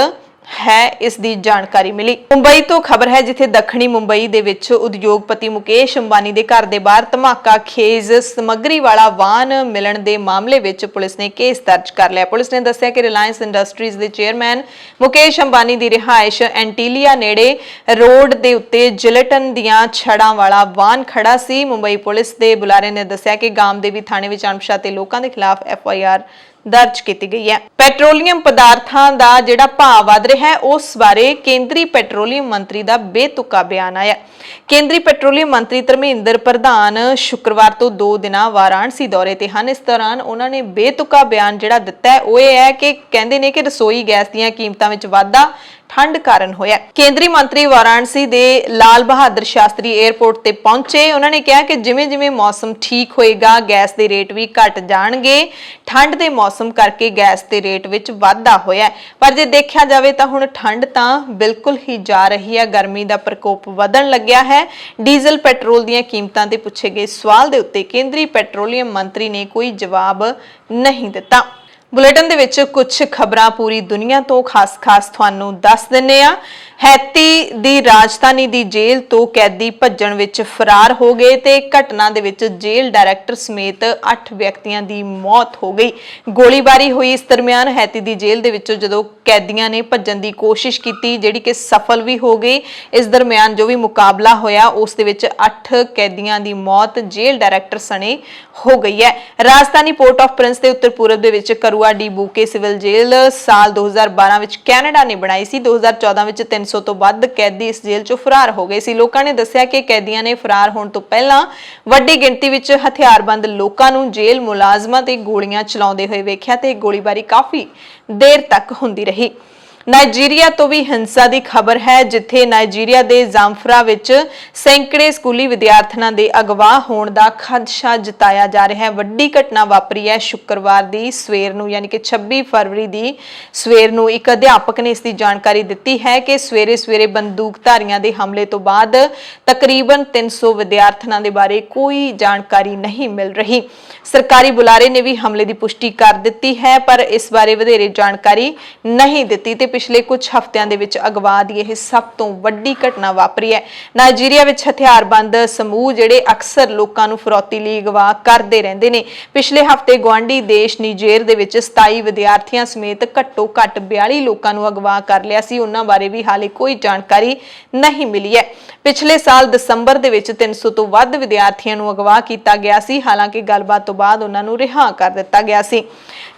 ਹੈ, ਇਸ ਦੀ ਜਾਣਕਾਰੀ ਮਿਲੀ। ਮੁੰਬਈ ਤੋਂ ਖਬਰ ਹੈ ਜਿੱਥੇ ਦੱਖਣੀ ਮੁੰਬਈ ਦੇ ਵਿੱਚ ਉਦਯੋਗਪਤੀ ਮੁਕੇਸ਼ ਅੰਬਾਨੀ ਦੇ ਘਰ ਦੇ ਬਾਹਰ ਧਮਾਕਾ ਖੇਜ਼ ਸਮੱਗਰੀ ਵਾਲਾ ਵਾਹਨ ਮਿਲਣ ਦੇ ਮਾਮਲੇ ਵਿੱਚ ਪੁਲਿਸ ਨੇ ਕੇਸ ਦਰਜ ਕਰ ਲਿਆ। ਪੁਲਿਸ ਨੇ ਦੱਸਿਆ ਕਿ ਰਿਲਾਇੰਸ ਇੰਡਸਟਰੀਜ਼ ਦੇ ਚੇਅਰਮੈਨ ਮੁਕੇਸ਼ ਅੰਬਾਨੀ ਦੀ ਰਿਹਾਇਸ਼ ਐਂਟੀਲੀਆ ਨੇੜੇ ਰੋਡ ਦੇ ਉੱਤੇ ਜਿਲਟਨ ਦੀਆਂ ਛੜਾਂ ਵਾਲਾ ਵਾਹਨ ਖੜਾ ਸੀ। ਮੁੰਬਈ ਪੁਲਿਸ ਦੇ ਬੁਲਾਰੇ ਨੇ ਦੱਸਿਆ ਕਿ ਗਾਮਦੇਵੀ ਥਾਣੇ ਵਿੱਚ ਅਣਪਛਾਤੇ ਲੋਕਾਂ ਦੇ ਖਿਲਾਫ FIR ਦਰਜ ਕੀਤੀ ਗਈ ਹੈ। ਪੈਟਰੋਲੀਅਮ ਪਦਾਰਥਾਂ ਦਾ ਜਿਹੜਾ ਭਾਅ ਵਧ ਰਿਹਾ ਹੈ ਉਸ ਬਾਰੇ ਕੇਂਦਰੀ ਪੈਟਰੋਲੀਅਮ ਮੰਤਰੀ ਦਾ ਬੇਤੁਕਾ ਬਿਆਨ ਆਇਆ। ਕੇਂਦਰੀ ਪੈਟਰੋਲੀਅਮ ਮੰਤਰੀ ਧਰਮੇਂਦਰ ਪ੍ਰਧਾਨ ਸ਼ੁੱਕਰਵਾਰ ਤੋਂ 2 ਦਿਨਾਂ ਵਾਰਾਣਸੀ ਦੌਰੇ ਤੇ ਹਨ। ਇਸ ਦੌਰਾਨ ਉਹਨਾਂ ਨੇ ਬੇਤੁਕਾ ਬਿਆਨ ਜਿਹੜਾ ਦਿੱਤਾ ਹੈ ਉਹ ਇਹ ਹੈ ਕਿ ਕਹਿੰਦੇ ਨੇ ਕਿ ਰਸੋਈ ਗੈਸ ਦੀਆਂ ਕੀਮਤਾਂ ਵਿੱਚ ਵਾਧਾ ਠੰਡ ਕਾਰਨ ਹੋਇਆ। ਕੇਂਦਰੀ ਮੰਤਰੀ ਵਾਰਾਣਸੀ ਦੇ ਲਾਲ ਬਹਾਦਰ ਸ਼ਾਸਤਰੀ 에ਅਰਪੋਰਟ ਤੇ ਪਹੁੰਚੇ। ਉਹਨਾਂ ਨੇ ਕਿਹਾ ਕਿ ਜਿਵੇਂ-ਜਿਵੇਂ ਮੌਸਮ ਠੀਕ ਹੋਏਗਾ ਗੈਸ ਦੇ ਰੇਟ ਵੀ ਘਟ ਜਾਣਗੇ। ਠੰਡ ਦੇ ਮੌਸਮ ਕਰਕੇ ਗੈਸ ਦੇ ਰੇਟ ਵਿੱਚ ਵਾਧਾ ਹੋਇਆ, ਪਰ ਜੇ ਦੇਖਿਆ ਜਾਵੇ ਤਾਂ ਹੁਣ ਠੰਡ ਤਾਂ ਬਿਲਕੁਲ ਹੀ ਜਾ ਰਹੀ ਹੈ। ਗਰਮੀ ਦਾ ਪ੍ਰਕੋਪ ਵਧਣ ਲੱਗਿਆ ਹੈ। ਡੀਜ਼ਲ ਪੈਟਰੋਲ ਦੀਆਂ ਕੀਮਤਾਂ ਤੇ ਪੁੱਛੇ ਗਏ ਸਵਾਲ ਦੇ ਉੱਤੇ ਕੇਂਦਰੀ ਪੈਟਰੋਲੀਅਮ ਮੰਤਰੀ ਨੇ ਕੋਈ ਜਵਾਬ ਨਹੀਂ ਦਿੱਤਾ। ਬੁਲੇਟਿਨ ਦੇ ਵਿੱਚ ਕੁਝ ਖਬਰਾਂ ਪੂਰੀ ਦੁਨੀਆ ਤੋਂ ਖਾਸ ਤੁਹਾਨੂੰ ਦੱਸ ਦਿੰਨੇ ਆ। ਹੈਤੀ ਦੀ ਰਾਜਧਾਨੀ ਦੀ ਜੇਲ੍ਹ ਤੋਂ ਕੈਦੀ ਭੱਜਣ ਵਿੱਚ ਫਰਾਰ ਹੋ ਗਏ ਤੇ ਘਟਨਾ ਦੇ ਵਿੱਚ ਜੇਲ੍ਹ ਡਾਇਰੈਕਟਰ ਸਮੇਤ 8 ਵਿਅਕਤੀਆਂ ਦੀ ਮੌਤ ਹੋ ਗਈ। ਗੋਲੀਬਾਰੀ ਹੋਈ ਇਸ ਦਰਮਿਆਨ ਹੈਤੀ ਦੀ ਜੇਲ੍ਹ ਦੇ ਵਿੱਚੋਂ ਜਦੋਂ ਕੈਦੀਆਂ ਨੇ ਭੱਜਣ ਦੀ ਕੋਸ਼ਿਸ਼ ਕੀਤੀ ਜਿਹੜੀ ਕਿ ਸਫਲ ਵੀ ਹੋ ਗਈ। ਇਸ ਦਰਮਿਆਨ ਜੋ ਵੀ ਮੁਕਾਬਲਾ ਹੋਇਆ ਉਸ ਦੇ ਵਿੱਚ 8 ਕੈਦੀਆਂ ਦੀ ਮੌਤ ਜੇਲ੍ਹ ਡਾਇਰੈਕਟਰ ਸਣੇ ਹੋ ਗਈ ਹੈ। ਰਾਜਧਾਨੀ ਪੋਰਟ ਆਫ ਪ੍ਰਿੰਸ ਦੇ ਉੱਤਰ ਪੂਰਬ ਦੇ ਵਿੱਚ ਕਰੂਆ ਡੀ ਬੂਕੇ ਸਿਵਲ ਜੇਲ੍ਹ ਸਾਲ 2012 ਵਿੱਚ ਕੈਨੇਡਾ ਨੇ ਬਣਾਈ ਸੀ। 2014 ਵਿੱਚ 300 ਤੋਂ ਵੱਧ ਕੈਦੀ ਇਸ ਜੇਲ੍ਹ ਚੋਂ ਫਰਾਰ ਹੋ ਗਏ ਸੀ। ਲੋਕਾਂ ਨੇ ਦੱਸਿਆ ਕਿ ਕੈਦੀਆਂ ਨੇ ਫਰਾਰ ਹੋਣ ਤੋਂ ਪਹਿਲਾਂ ਵੱਡੀ ਗਿਣਤੀ ਵਿੱਚ ਹਥਿਆਰਬੰਦ ਲੋਕਾਂ ਨੂੰ ਜੇਲ੍ਹ ਮੁਲਾਜ਼ਮਾਂ ਤੇ ਗੋਲੀਆਂ ਚਲਾਉਂਦੇ ਹੋਏ ਵੇਖਿਆ ਤੇ ਗੋਲੀਬਾਰੀ ਕਾਫੀ ਦੇਰ ਤੱਕ ਹੁੰਦੀ ਰਹੀ। ਨਾਈਜੀਰੀਆ ਤੋਂ ਵੀ ਹਿੰਸਾ ਦੀ ਖਬਰ ਹੈ ਜਿੱਥੇ ਨਾਈਜੀਰੀਆ ਦੇ ਜ਼ਾਮਫਰਾ ਵਿੱਚ ਸੈਂਕੜੇ ਸਕੂਲੀ ਵਿਦਿਆਰਥੀਆਂ ਦੇ ਅਗਵਾ ਹੋਣ ਦਾ ਖਦਸ਼ਾ ਜਤਾਇਆ ਜਾ ਰਿਹਾ ਹੈ। ਵੱਡੀ ਘਟਨਾ ਵਾਪਰੀ ਹੈ ਸ਼ੁੱਕਰਵਾਰ ਦੀ ਸਵੇਰ ਨੂੰ ਯਾਨੀ ਕਿ 26 ਫਰਵਰੀ ਦੀ ਸਵੇਰ ਨੂੰ। ਇੱਕ ਅਧਿਆਪਕ ਨੇ ਇਸ ਦੀ ਜਾਣਕਾਰੀ ਦਿੱਤੀ ਹੈ ਕਿ ਸਵੇਰੇ ਬੰਦੂਕਧਾਰੀਆਂ ਦੇ ਹਮਲੇ ਤੋਂ ਬਾਅਦ ਤਕਰੀਬਨ 300 ਵਿਦਿਆਰਥੀਆਂ ਦੇ ਬਾਰੇ ਕੋਈ ਜਾਣਕਾਰੀ ਨਹੀਂ ਮਿਲ ਰਹੀ। ਸਰਕਾਰੀ ਬੁਲਾਰੇ ਨੇ ਵੀ ਹਮਲੇ ਦੀ ਪੁਸ਼ਟੀ ਕਰ ਦਿੱਤੀ ਹੈ ਪਰ ਇਸ ਬਾਰੇ ਵਧੇਰੇ ਜਾਣਕਾਰੀ ਨਹੀਂ ਦਿੱਤੀ ਤੇ ਪਿਛਲੇ ਕੁਝ ਹਫ਼ਤਿਆਂ ਦੇ ਵਿੱਚ ਅਗਵਾ ਦੀ ਇਹ ਸਭ ਤੋਂ ਵੱਡੀ ਘਟਨਾ ਵਾਪਰੀ ਹੈ। ਨਾਈਜੀਰੀਆ ਵਿੱਚ ਹਥਿਆਰਬੰਦ ਸਮੂਹ ਜਿਹੜੇ ਅਕਸਰ ਲੋਕਾਂ ਨੂੰ ਫਰੌਤੀ ਲਈ ਅਗਵਾ ਕਰਦੇ ਰਹਿੰਦੇ ਨੇ। ਪਿਛਲੇ ਹਫ਼ਤੇ ਗੁਆਂਢੀ ਦੇਸ਼ ਨੀਜਰ ਦੇ ਵਿੱਚ 27 ਵਿਦਿਆਰਥੀਆਂ ਸਮੇਤ ਘੱਟੋ ਘੱਟ 42 ਲੋਕਾਂ ਨੂੰ ਅਗਵਾ ਕਰ ਲਿਆ ਸੀ। ਉਹਨਾਂ ਬਾਰੇ ਵੀ ਹਾਲੇ ਕੋਈ ਜਾਣਕਾਰੀ ਨਹੀਂ ਮਿਲੀ ਹੈ। ਪਿਛਲੇ ਸਾਲ ਦਸੰਬਰ ਦੇ ਵਿੱਚ 300 ਤੋਂ ਵੱਧ ਵਿਦਿਆਰਥੀਆਂ ਨੂੰ ਅਗਵਾ ਕੀਤਾ ਗਿਆ ਸੀ। ਹਾਲਾਂਕਿ ਗੱਲਬਾਤ ਤੋਂ ਬਾਅਦ ਉਹਨਾਂ ਨੂੰ ਰਿਹਾ ਕਰ ਦਿੱਤਾ ਗਿਆ ਸੀ।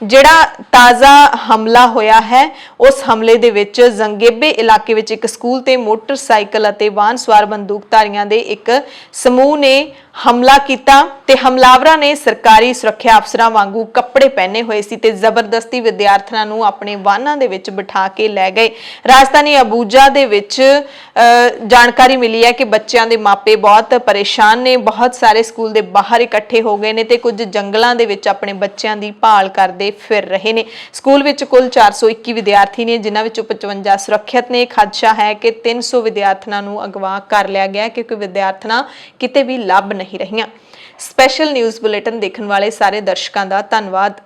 ਜਿਹੜਾ ਤਾਜ਼ਾ ਹਮਲਾ ਹੋਇਆ ਹੈ, ਉਸ ਹਮਲੇ ਦੇ ਵਿੱਚ ਜ਼ੰਗੇਬੇ ਇਲਾਕੇ ਵਿੱਚ ਇੱਕ ਸਕੂਲ ਤੇ ਮੋਟਰਸਾਈਕਲ ਅਤੇ ਵਾਹਨ ਸਵਾਰ ਬੰਦੂਕਧਾਰੀਆਂ ਦੇ ਇੱਕ ਸਮੂਹ ਨੇ ਹਮਲਾ ਕੀਤਾ ਤੇ ਹਮਲਾਵਰਾਂ ਨੇ ਸਰਕਾਰੀ ਸੁਰੱਖਿਆ ਅਫਸਰਾਂ ਵਾਂਗੂ ਕੱਪੜੇ ਪਹਿਨੇ ਹੋਏ ਸੀ ਤੇ ਜ਼ਬਰਦਸਤੀ ਵਿਦਿਆਰਥੀਆਂ ਨੂੰ ਆਪਣੇ ਵਾਹਨਾਂ ਦੇ ਵਿੱਚ ਬਿਠਾ ਕੇ ਲੈ ਗਏ। ਰਾਜਧਾਨੀ ਅਬੂਜਾ ਦੇ ਵਿੱਚ ਜਾਣਕਾਰੀ ਮਿਲੀ ਹੈ ਕਿ ਬੱਚਿਆਂ ਦੇ ਮਾਪੇ ਬਹੁਤ ਪਰੇਸ਼ਾਨ ਨੇ। ਬਹੁਤ ਸਾਰੇ ਸਕੂਲ ਦੇ ਬਾਹਰ ਇਕੱਠੇ ਹੋ ਗਏ ਨੇ ਤੇ ਕੁਝ ਜੰਗਲਾਂ ਦੇ ਵਿੱਚ ਆਪਣੇ ਬੱਚਿਆਂ ਦੀ ਭਾਲ ਕਰਦੇ ਫਿਰ ਰਹੇ ਨੇ। ਸਕੂਲ ਵਿੱਚ ਕੁੱਲ 421 ਵਿਦਿਆਰਥੀ ਨੇ, ਜਿਨ੍ਹਾਂ ਵਿੱਚੋਂ 55 ਸੁਰੱਖਿਅਤ ਨੇ। ਖਦਸ਼ਾ ਹੈ ਕਿ 300 ਵਿਦਿਆਰਥਣਾਂ ਨੂੰ ਅਗਵਾ ਕਰ ਲਿਆ ਗਿਆ ਕਿਉਂਕਿ ਵਿਦਿਆਰਥਣਾਂ ਕਿਤੇ ਵੀ ਲੱਭ ਨਹੀਂ ਰਹੀਆਂ। ਸਪੈਸ਼ਲ ਨਿਊਜ਼ ਬੁਲੇਟਿਨ ਦੇਖਣ ਵਾਲੇ ਸਾਰੇ ਦਰਸ਼ਕਾਂ ਦਾ ਧੰਨਵਾਦ।